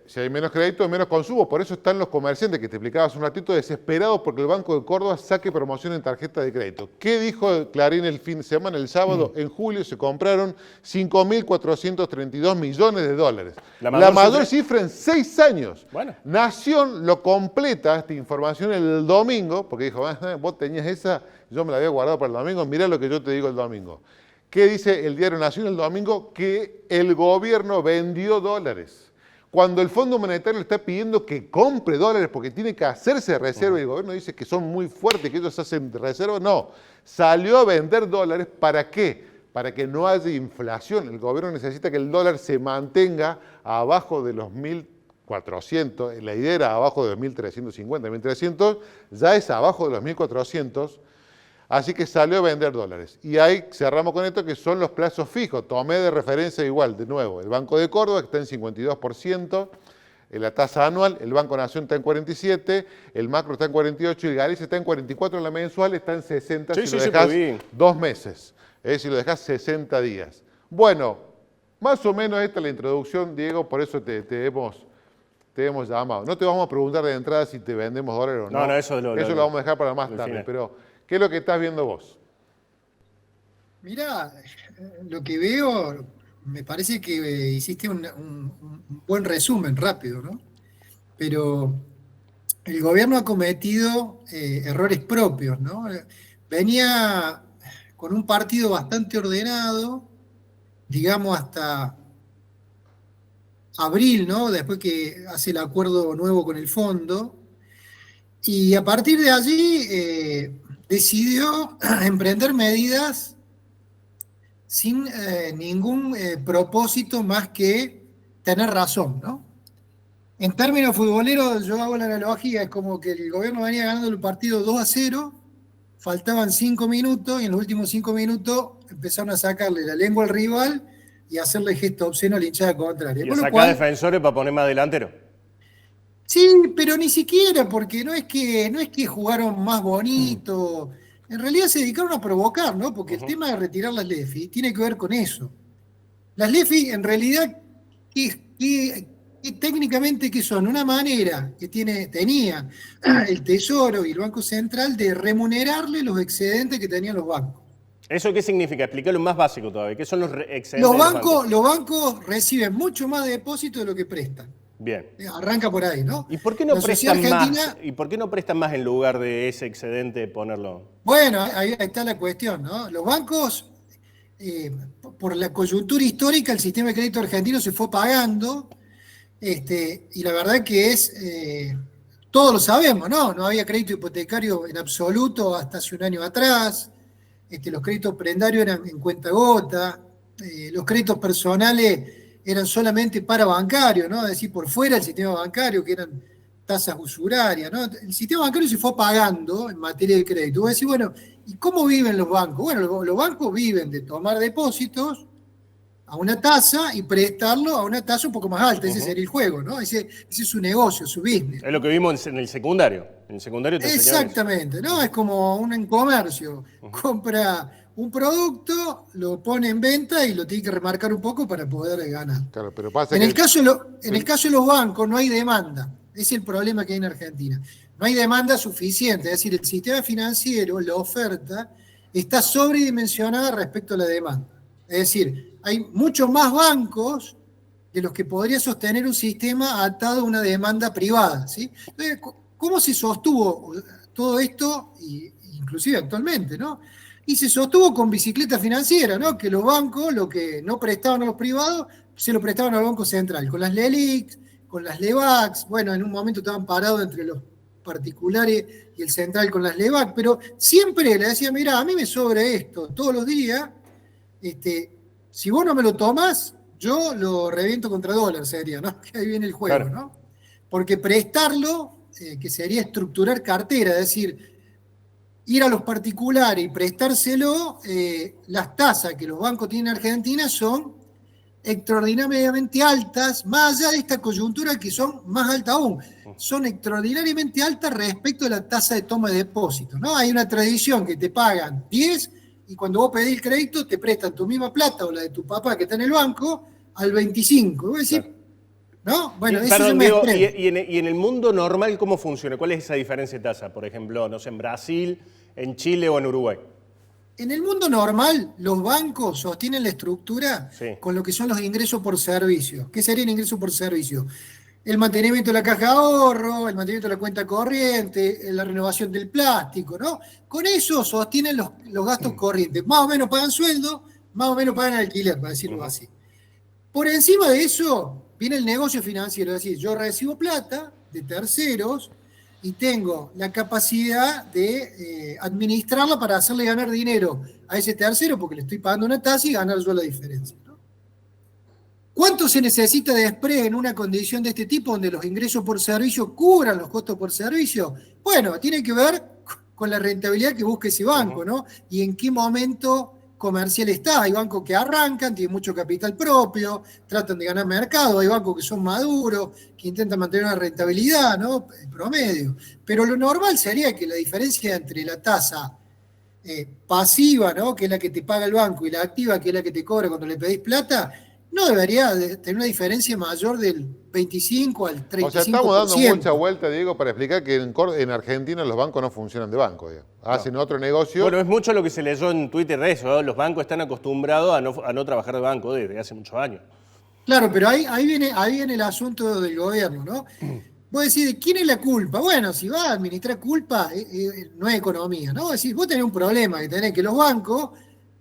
Si hay menos crédito, hay menos consumo. Por eso están los comerciantes, que te explicaba hace un ratito, desesperados porque el Banco de Córdoba saque promoción en tarjeta de crédito. ¿Qué dijo Clarín el fin de semana? El sábado, en julio, se compraron 5.432 millones de dólares. La mayor cifra en 6 años. Bueno. Nación lo completa, esta información, el domingo, porque dijo, vos tenías esa, yo me la había guardado para el domingo, mirá lo que yo te digo el domingo. ¿Qué dice el diario Nación el domingo? Que el gobierno vendió dólares. Cuando el Fondo Monetario le está pidiendo que compre dólares porque tiene que hacerse reserva y el gobierno dice que son muy fuertes, que ellos hacen reserva, no. Salió a vender dólares, ¿para qué? Para que no haya inflación. El gobierno necesita que el dólar se mantenga abajo de los 1.400. La idea era abajo de los 1.350, 1.300, ya es abajo de los 1.400. Así que salió a vender dólares. Y ahí cerramos con esto, que son los plazos fijos. Tomé de referencia igual, de nuevo, el Banco de Córdoba, que está en 52%, en la tasa anual, el Banco Nación está en 47%, el Macro está en 48% y el Galicia está en 44%, en la mensual está en 60% si lo dejás 2 meses. Es decir, lo dejás 60 días. Bueno, más o menos esta es la introducción, Diego, por eso te hemos llamado. No te vamos a preguntar de entrada si te vendemos dólares o no. No, eso lo vamos a dejar para más tarde, final. Pero ¿qué es lo que estás viendo vos? Mirá, lo que veo, me parece que hiciste un buen resumen rápido, ¿no? Pero el gobierno ha cometido errores propios, ¿no? Venía con un partido bastante ordenado, digamos hasta abril, ¿no? Después que hace el acuerdo nuevo con el fondo. Y a partir de allí decidió emprender medidas sin ningún propósito más que tener razón, ¿no? En términos futboleros, yo hago la analogía, es como que el gobierno venía ganando el partido 2-0, faltaban 5 minutos y en los últimos 5 minutos empezaron a sacarle la lengua al rival y a hacerle gesto obsceno a la hinchada contraria. Y a sacar defensores para poner más delantero. Sí, pero ni siquiera, porque no es que jugaron más bonito. En realidad se dedicaron a provocar, ¿no? Porque el tema de retirar las LEFI tiene que ver con eso. Las LEFI, en realidad, técnicamente, ¿qué son? Una manera que tenía el Tesoro y el Banco Central de remunerarle los excedentes que tenían los bancos. ¿Eso qué significa? Explícalo más básico todavía. ¿Qué son los excedentes? Los bancos reciben mucho más depósito de lo que prestan. Bien. Arranca por ahí, ¿no? ¿Y por qué no prestan más? ¿Y por qué no prestan más en lugar de ese excedente ponerlo? Bueno, ahí está la cuestión, ¿no? Los bancos, por la coyuntura histórica, el sistema de crédito argentino se fue pagando, y la verdad que todos lo sabemos, ¿no? No había crédito hipotecario en absoluto hasta hace un año atrás, los créditos prendarios eran en cuenta-gota, los créditos personales eran solamente para bancarios, ¿no? Es decir, por fuera del sistema bancario, que eran tasas usurarias, ¿no? El sistema bancario se fue pagando en materia de crédito. Vos decís, bueno, ¿y cómo viven los bancos? Bueno, los bancos viven de tomar depósitos a una tasa y prestarlo a una tasa un poco más alta. Ese sería el juego, ¿no? Ese es su negocio, su business. Es lo que vimos en el secundario. En el secundario te Exactamente, ¿no? Es como un comercio. Compra un producto, lo pone en venta y lo tiene que remarcar un poco para poder ganar. Claro, pero pasa en el caso de los bancos no hay demanda. Ese es el problema que hay en Argentina. no hay demanda suficiente, es decir, el sistema financiero, la oferta, está sobredimensionada respecto a la demanda. Es decir, hay muchos más bancos de los que podría sostener un sistema atado a una demanda privada, ¿sí? Entonces, ¿cómo se sostuvo todo esto, inclusive actualmente, ¿no? Y se sostuvo con bicicleta financiera, ¿no? Que los bancos, lo que no prestaban a los privados, se lo prestaban al Banco Central, con las LELIQs, con las LEVAQs, bueno, en un momento estaban parados entre los particulares y el central con las LEVAQ, pero siempre le decía, mira, a mí me sobra esto todos los días, si vos no me lo tomás, yo lo reviento contra dólar, sería, ¿no? Que ahí viene el juego, claro, ¿no? Porque prestarlo, que sería estructurar cartera, es decir, ir a los particulares y prestárselo, las tasas que los bancos tienen en Argentina son extraordinariamente altas, más allá de esta coyuntura que son más altas aún, son extraordinariamente altas respecto a la tasa de toma de depósito, ¿no? Hay una tradición que te pagan 10 y cuando vos pedís el crédito te prestan tu misma plata o la de tu papá que está en el banco al 25. Y vos decís, claro, ¿no? Bueno, eso perdón, me digo, y en el mundo normal, ¿cómo funciona? ¿Cuál es esa diferencia de tasa? Por ejemplo, no sé, en Brasil, en Chile o en Uruguay. En el mundo normal, los bancos sostienen la estructura, sí, con lo que son los ingresos por servicio. ¿Qué sería el ingreso por servicio? El mantenimiento de la caja de ahorro, el mantenimiento de la cuenta corriente, la renovación del plástico, ¿no? Con eso sostienen los gastos corrientes. Más o menos pagan sueldo, más o menos pagan alquiler, para decirlo así. Por encima de eso viene el negocio financiero, es decir, yo recibo plata de terceros y tengo la capacidad de administrarla para hacerle ganar dinero a ese tercero porque le estoy pagando una tasa y ganar yo la diferencia, ¿no? ¿Cuánto se necesita de spread en una condición de este tipo donde los ingresos por servicio cubran los costos por servicio? Bueno, tiene que ver con la rentabilidad que busque ese banco, ¿no? Y en qué momento comercial está. Hay bancos que arrancan, tienen mucho capital propio, tratan de ganar mercado, hay bancos que son maduros, que intentan mantener una rentabilidad, ¿no? En promedio. Pero lo normal sería que la diferencia entre la tasa pasiva, ¿no? Que es la que te paga el banco, y la activa, que es la que te cobra cuando le pedís plata, no debería tener una diferencia mayor del 25 al 35%. O sea, estamos dando mucha vuelta, Diego, para explicar que en Argentina los bancos no funcionan de banco, digamos. Hacen otro negocio. Bueno, es mucho lo que se leyó en Twitter de eso, ¿no? Los bancos están acostumbrados a no trabajar de banco desde hace muchos años. Claro, pero ahí viene el asunto del gobierno, ¿no? Vos decís, ¿de quién es la culpa? Bueno, si vas a administrar culpa, no es economía, ¿no? Es decir, vos tenés un problema, que tenés que los bancos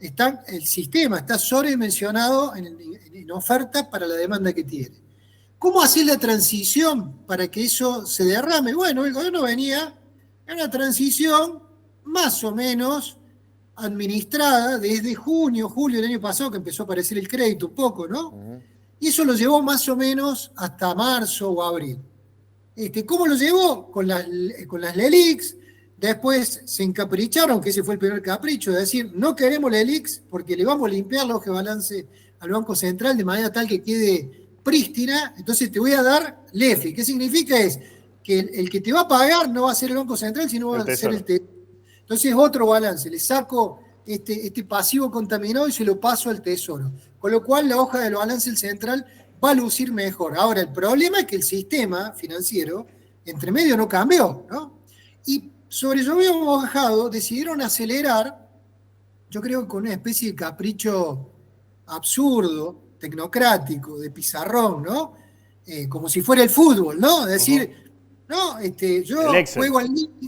el sistema está sobredimensionado en oferta para la demanda que tiene. ¿Cómo hacer la transición para que eso se derrame? Bueno, el gobierno venía en una transición más o menos administrada desde junio, julio del año pasado, que empezó a aparecer el crédito un poco, ¿no? Y eso lo llevó más o menos hasta marzo o abril. ¿Cómo lo llevó? Con las LELIQs. Después se encapricharon, que ese fue el primer capricho, de decir, no queremos LELIQs porque le vamos a limpiar la hoja de balance al Banco Central de manera tal que quede prístina, entonces te voy a dar LEFI. ¿Qué significa? Es que el que te va a pagar no va a ser el Banco Central, sino va a ser el Tesoro. Entonces otro balance, le saco este pasivo contaminado y se lo paso al Tesoro. Con lo cual la hoja del balance del Central va a lucir mejor. Ahora, el problema es que el sistema financiero entre medio no cambió, ¿no? Y sobre eso habíamos bajado, decidieron acelerar, yo creo con una especie de capricho absurdo, tecnocrático, de pizarrón, ¿no? Como si fuera el fútbol, ¿no? Es decir, ¿no? Yo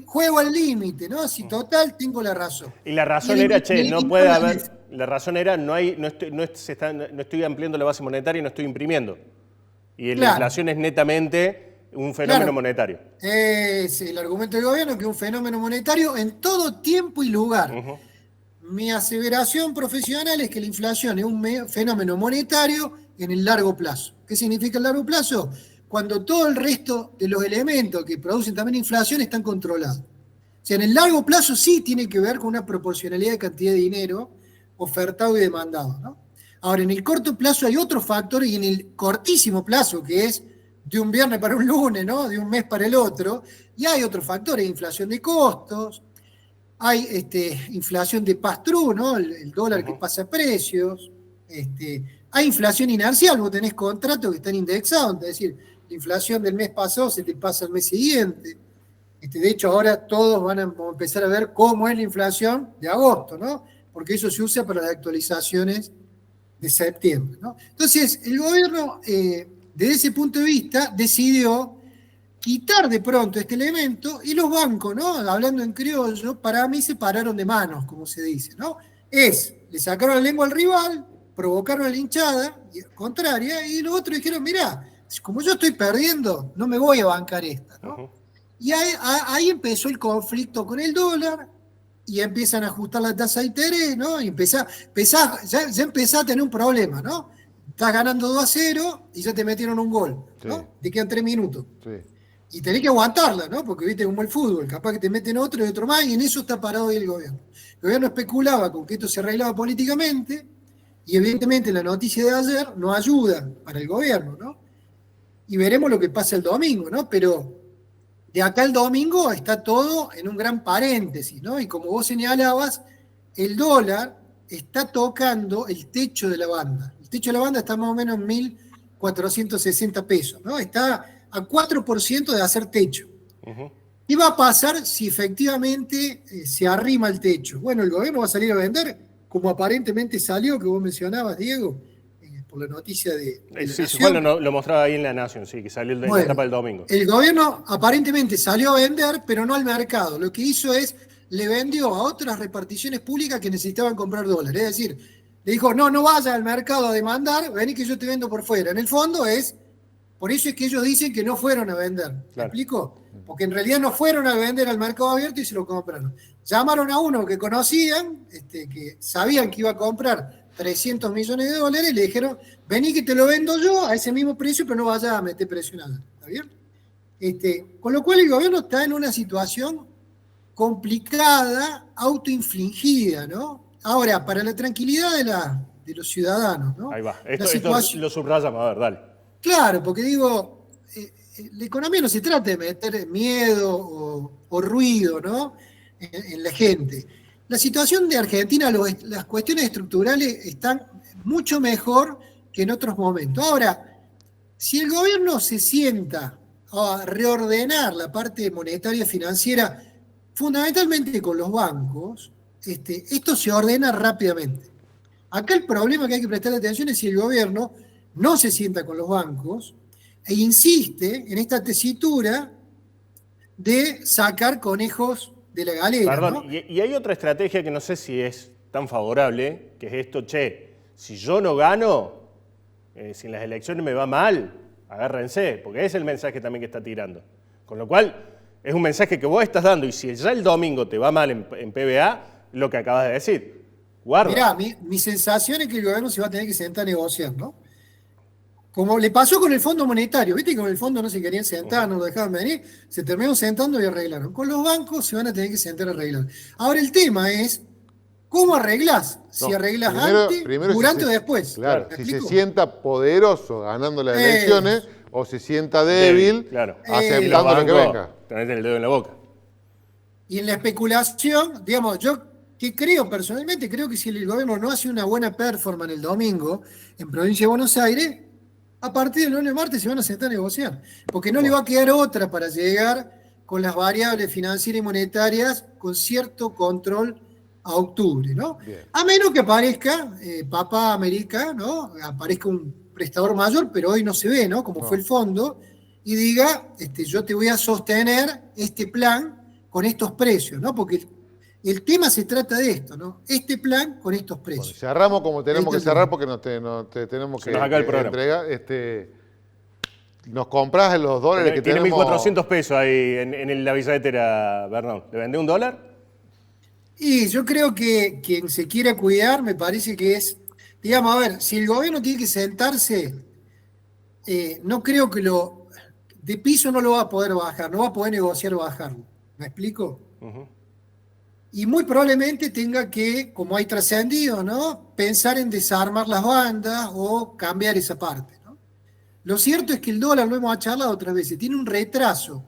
juego al límite, ¿no? Si total tengo la razón. Y la razón era, no puede haber, la razón era, no estoy ampliando la base monetaria y no estoy imprimiendo. Y la inflación es netamente un fenómeno monetario. Es el argumento del gobierno, que es un fenómeno monetario en todo tiempo y lugar. Mi aseveración profesional es que la inflación es un fenómeno monetario en el largo plazo. ¿Qué significa el largo plazo? Cuando todo el resto de los elementos que producen también inflación están controlados. O sea, en el largo plazo sí tiene que ver con una proporcionalidad de cantidad de dinero ofertado y demandado, ¿no? Ahora, en el corto plazo hay otros factores, y en el cortísimo plazo, que es de un viernes para un lunes, ¿no? De un mes para el otro, y hay otros factores, inflación de costos, hay inflación de pass-through, ¿no? El dólar que pasa a precios, hay inflación inercial, vos tenés contratos que están indexados, es decir, la inflación del mes pasado se te pasa al mes siguiente. De hecho, ahora todos van a empezar a ver cómo es la inflación de agosto, ¿no? Porque eso se usa para las actualizaciones de septiembre, ¿no? Entonces, el gobierno, desde ese punto de vista, decidió quitar de pronto este elemento y los bancos, ¿no? Hablando en criollo, para mí se pararon de manos, como se dice, ¿no? Le sacaron la lengua al rival, provocaron la hinchada contraria y los otros dijeron, mirá, como yo estoy perdiendo, no me voy a bancar esta, ¿no? Y ahí empezó el conflicto con el dólar y empiezan a ajustar la tasa de interés, ¿no? Y ya empezás a tener un problema, ¿no? Estás ganando 2-0 y ya te metieron un gol, ¿no? Sí. Te quedan 3 minutos. Sí. Y tenés que aguantarla, ¿no? Porque viste como el fútbol, capaz que te meten otro y otro más, y en eso está parado hoy el gobierno. El gobierno especulaba con que esto se arreglaba políticamente, y evidentemente la noticia de ayer no ayuda para el gobierno, ¿no? Y veremos lo que pasa el domingo, ¿no? Pero de acá al domingo está todo en un gran paréntesis, ¿no? Y como vos señalabas, el dólar está tocando el techo de la banda. El techo de la banda está más o menos en 1.460 pesos, ¿no? Está a 4% de hacer techo. ¿Qué va a pasar si efectivamente se arrima el techo? Bueno, el gobierno va a salir a vender, como aparentemente salió, que vos mencionabas, Diego, por la noticia de sí, Juan lo mostraba ahí en La Nación, sí, que salió en la etapa del domingo. El gobierno aparentemente salió a vender, pero no al mercado. Lo que hizo es, le vendió a otras reparticiones públicas que necesitaban comprar dólares. Es decir, le dijo, no vayas al mercado a demandar, vení que yo te vendo por fuera. En el fondo por eso es que ellos dicen que no fueron a vender. ¿Me explico? Porque en realidad no fueron a vender al mercado abierto y se lo compraron. Llamaron a uno que conocían, que sabían que iba a comprar 300 millones de dólares y le dijeron, vení que te lo vendo yo a ese mismo precio, pero no vayas a meter precio nada. ¿Está bien? Con lo cual el gobierno está en una situación complicada, autoinfligida, ¿no? Ahora, para la tranquilidad de los ciudadanos, ¿no? Ahí va. Esto lo subrayamos, a ver, dale. Claro, porque digo, la economía no se trata de meter miedo o ruido, ¿no? en la gente. La situación de Argentina, las cuestiones estructurales están mucho mejor que en otros momentos. Ahora, si el gobierno se sienta a reordenar la parte monetaria financiera, fundamentalmente con los bancos, esto se ordena rápidamente. Acá el problema que hay que prestar atención es si el gobierno no se sienta con los bancos e insiste en esta tesitura de sacar conejos de la galera. Perdón, ¿no? y hay otra estrategia que no sé si es tan favorable, que es esto, si yo no gano, si en las elecciones me va mal, agárrense, porque es el mensaje también que está tirando. Con lo cual, es un mensaje que vos estás dando, y si ya el domingo te va mal en PBA, lo que acabas de decir, guarda. Mirá, mi sensación es que el gobierno se va a tener que sentar a negociar, ¿no? Como le pasó con el Fondo Monetario, viste que con el fondo no se querían sentar, no lo dejaban venir, se terminaron sentando y arreglaron. Con los bancos se van a tener que sentar a arreglar. Ahora el tema es, ¿cómo arreglás? Si arreglás antes, durante o después. Claro, si se sienta poderoso ganando las elecciones o se sienta débil aceptando lo que venga. Tenés el dedo en la boca. Y en la especulación, digamos, yo que personalmente creo que si el gobierno no hace una buena performance el domingo en Provincia de Buenos Aires, a partir del lunes y martes se van a sentar a negociar, porque no le va a quedar otra para llegar con las variables financieras y monetarias con cierto control a octubre, ¿no? Bien. A menos que aparezca Papa América, ¿no? Aparezca un prestador mayor, pero hoy no se ve, ¿no? Como fue el fondo, y diga, yo te voy a sostener este plan con estos precios, ¿no? Porque el tema se trata de esto, ¿no? Este plan con estos precios. Bueno, cerramos como tenemos que cerrar porque nos tenemos que entregar. Nos compras los dólares que tiene tenemos. Tiene 1.400 pesos ahí en la billetera, Bernón. ¿Le vendés $1? Y yo creo que quien se quiera cuidar me parece que es, digamos, a ver, si el gobierno tiene que sentarse, no creo que de piso no lo va a poder bajar, no va a poder negociar bajarlo. ¿Me explico? Y muy probablemente tenga que, como hay trascendido, ¿no? Pensar en desarmar las bandas o cambiar esa parte, ¿no? Lo cierto es que el dólar, lo hemos charlado otras veces, tiene un retraso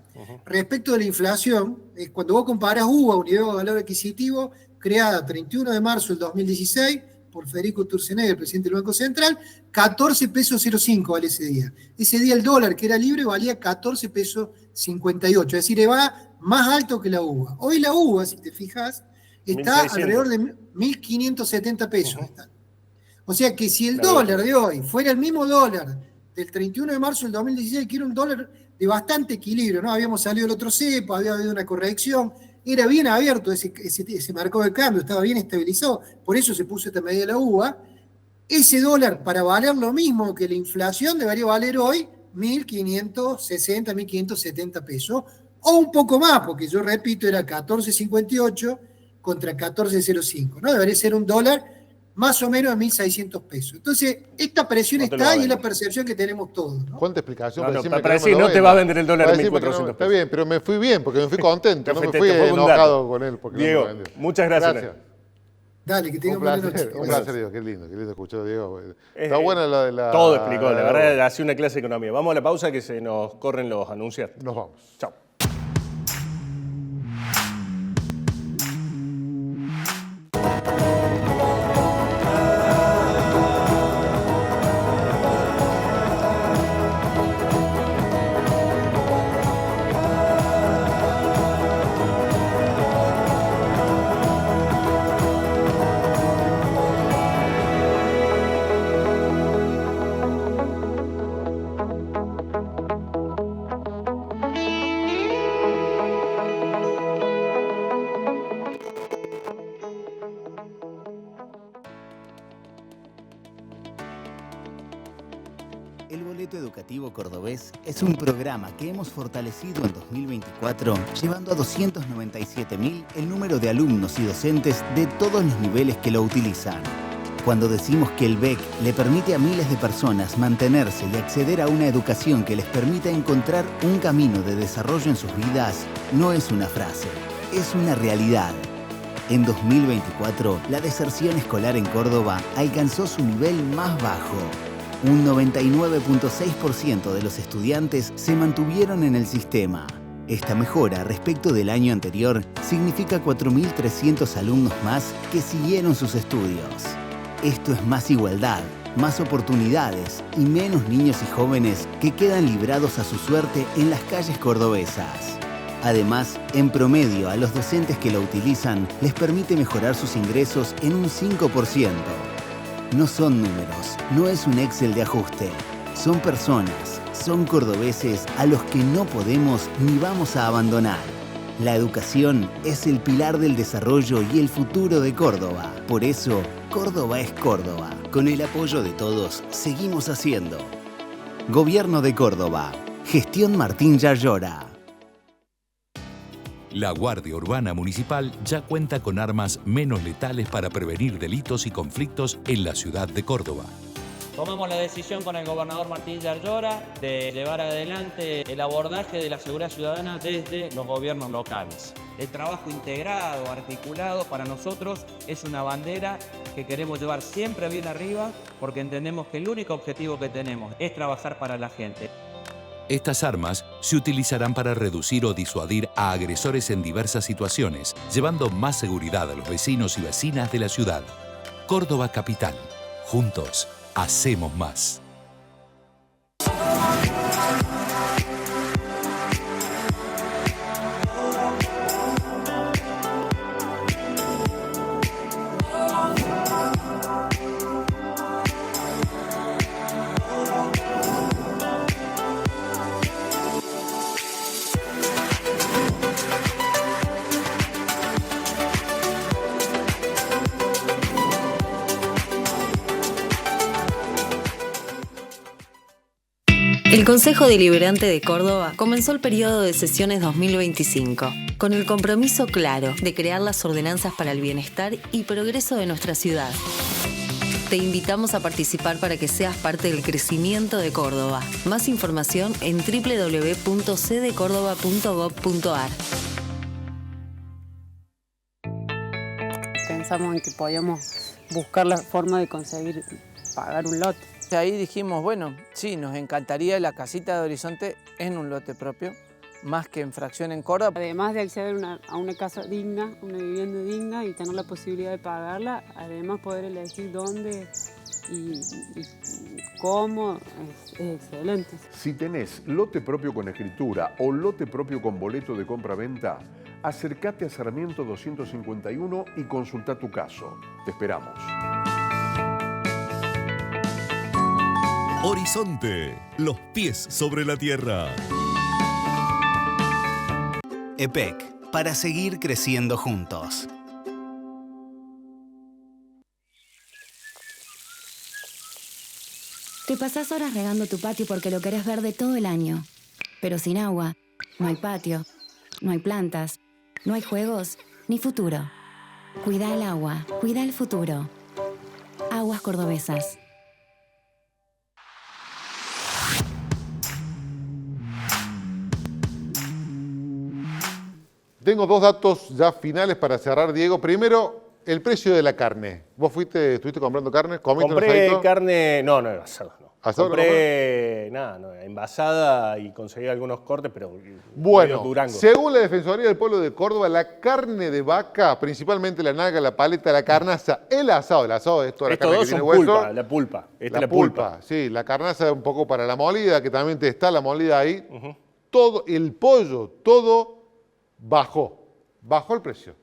respecto de la inflación. Cuando vos comparás UVA, Unidad de Valor Adquisitivo, creada 31 de marzo del 2016, por Federico Sturzenegger, el presidente del Banco Central, 14 pesos 05 vale ese día. Ese día el dólar, que era libre, valía 14 pesos 58, es decir, va más alto que la uva. Hoy la uva, si te fijas, está 1.600. alrededor de 1.570 pesos. O sea que si el dólar de hoy fuera el mismo dólar del 31 de marzo del 2016, que era un dólar de bastante equilibrio, ¿no? Habíamos salido el otro cepo, había habido una corrección, era bien abierto ese mercado de cambio, estaba bien estabilizado, por eso se puso esta medida de la UVA. Ese dólar, para valer lo mismo que la inflación, debería valer hoy 1.560, 1.570 pesos, o un poco más, porque yo repito, era 14.58 contra 14.05, ¿no? Debería ser un dólar más o menos a 1.600 pesos. Entonces, esta presión está y es la percepción que tenemos todos, ¿no? ¿Cuánta explicación? Para decir, no te va a vender el dólar a 1.400 pesos. Está bien, pero me fui bien, porque me fui contento, no me fui te fue un enojado dato. con él. Porque Diego, no me vendió. muchas gracias. Dale, que tengan buena noche. Un placer, Diego, qué lindo escuchar, Diego. Está buena la de la... Todo explicó, la verdad, hace una clase de economía. Vamos a la pausa que se nos corren los anuncios. Nos vamos. Chao. El Boleto Educativo Cordobés es un programa que hemos fortalecido en 2024, llevando a 297.000 el número de alumnos y docentes de todos los niveles que lo utilizan. Cuando decimos que el BEC le permite a miles de personas mantenerse y acceder a una educación que les permita encontrar un camino de desarrollo en sus vidas, no es una frase, es una realidad. En 2024, la deserción escolar en Córdoba alcanzó su nivel más bajo. Un 99.6% de los estudiantes se mantuvieron en el sistema. Esta mejora respecto del año anterior significa 4.300 alumnos más que siguieron sus estudios. Esto es más igualdad, más oportunidades y menos niños y jóvenes que quedan librados a su suerte en las calles cordobesas. Además, en promedio, a los docentes que lo utilizan les permite mejorar sus ingresos en un 5%. No son números, no es un Excel de ajuste. Son personas, son cordobeses a los que no podemos ni vamos a abandonar. La educación es el pilar del desarrollo y el futuro de Córdoba. Por eso, Córdoba es Córdoba. Con el apoyo de todos, seguimos haciendo. Gobierno de Córdoba. Gestión Martín Yarlora. La Guardia Urbana Municipal ya cuenta con armas menos letales para prevenir delitos y conflictos en la ciudad de Córdoba. Tomamos la decisión con el gobernador Martín Yarlora de llevar adelante el abordaje de la seguridad ciudadana desde los gobiernos locales. El trabajo integrado, articulado, para nosotros es una bandera que queremos llevar siempre bien arriba porque entendemos que el único objetivo que tenemos es trabajar para la gente. Estas armas se utilizarán para reducir o disuadir a agresores en diversas situaciones, llevando más seguridad a los vecinos y vecinas de la ciudad. Córdoba Capital. Juntos, hacemos más. El Consejo Deliberante de Córdoba comenzó el periodo de sesiones 2025, con el compromiso claro de crear las ordenanzas para el bienestar y progreso de nuestra ciudad. Te invitamos a participar para que seas parte del crecimiento de Córdoba. Más información en www.cdecórdoba.gov.ar. Pensamos en que podíamos buscar la forma de conseguir pagar un lote. Ahí dijimos, bueno, sí, nos encantaría la casita de Horizonte en un lote propio, más que en fracción en Córdoba. Además de acceder a una casa digna, una vivienda digna y tener la posibilidad de pagarla, además poder elegir dónde y cómo es excelente. Si tenés lote propio con escritura o lote propio con boleto de compra-venta, acércate a Sarmiento 251 y consulta tu caso. Te esperamos. Horizonte, los pies sobre la tierra. EPEC, para seguir creciendo juntos. Te pasás horas regando tu patio porque lo querés verde todo el año. Pero sin agua, no hay patio, no hay plantas, no hay juegos, ni futuro. Cuida el agua, cuida el futuro. Aguas Cordobesas. Tengo dos datos ya finales para cerrar, Diego. Primero, el precio de la carne. ¿Vos estuviste comprando carne? Compré carne, no, asada no. ¿Asado compré, envasada y conseguí algunos cortes, pero bueno, Durango. Según la Defensoría del Pueblo de Córdoba, la carne de vaca, principalmente la nalga, la paleta, la carnaza, el asado es toda la carne que tiene hueso. La pulpa. La pulpa, sí, la carnaza un poco para la molida, que también está la molida ahí. Todo, el pollo, todo bajó el precio.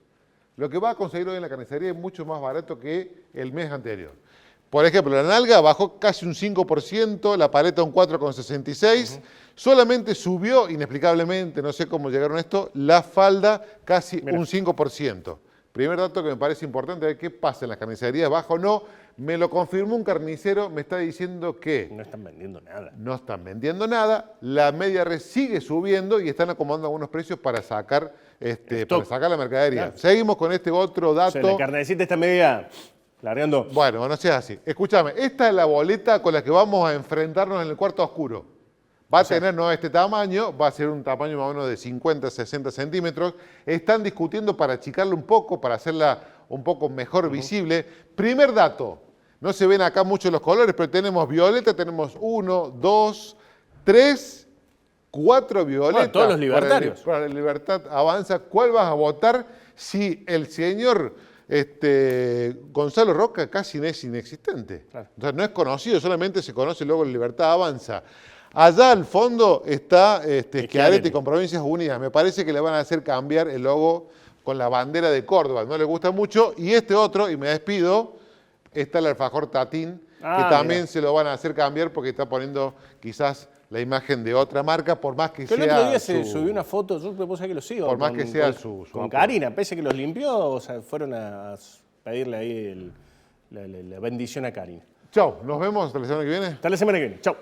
Lo que va a conseguir hoy en la carnicería es mucho más barato que el mes anterior. Por ejemplo, la nalga bajó casi un 5%, la paleta un 4,66%, solamente subió, inexplicablemente, no sé cómo llegaron a esto, la falda casi un 5%. Primer dato que me parece importante, ver qué pasa en las carnicerías, baja o no. Me lo confirmó un carnicero, me está diciendo que no están vendiendo nada. No están vendiendo nada, la media red sigue subiendo y están acomodando algunos precios para sacar, la mercadería. Claro. Seguimos con este otro dato. O sea, la carnecita está media largando. Bueno, no sea así. Escúchame, esta es la boleta con la que vamos a enfrentarnos en el cuarto oscuro. Va a tener no este tamaño, va a ser un tamaño más o menos de 50, 60 centímetros. Están discutiendo para achicarla un poco, para hacerla un poco mejor visible. Primer dato, no se ven acá mucho los colores, pero tenemos violeta, tenemos 1, 2, 3, 4 violetas. Bueno, todos los libertarios. Para la Libertad Avanza. ¿Cuál vas a votar si el señor Gonzalo Roca casi es inexistente? Claro. O sea, no es conocido, solamente se conoce luego la Libertad Avanza. Allá al fondo está Schiaretti con Provincias Unidas. Me parece que le van a hacer cambiar el logo con la bandera de Córdoba. No le gusta mucho. Y este otro, y me despido, está el alfajor Tatín, que también se lo van a hacer cambiar porque está poniendo quizás la imagen de otra marca, por más que sea el otro día se subió una foto, yo me puse que lo sigo. Por más que sea su con Karina, pese que los limpió, o sea, fueron a pedirle ahí la bendición a Karina. Chau, nos vemos hasta la semana que viene. Hasta la semana que viene, chau.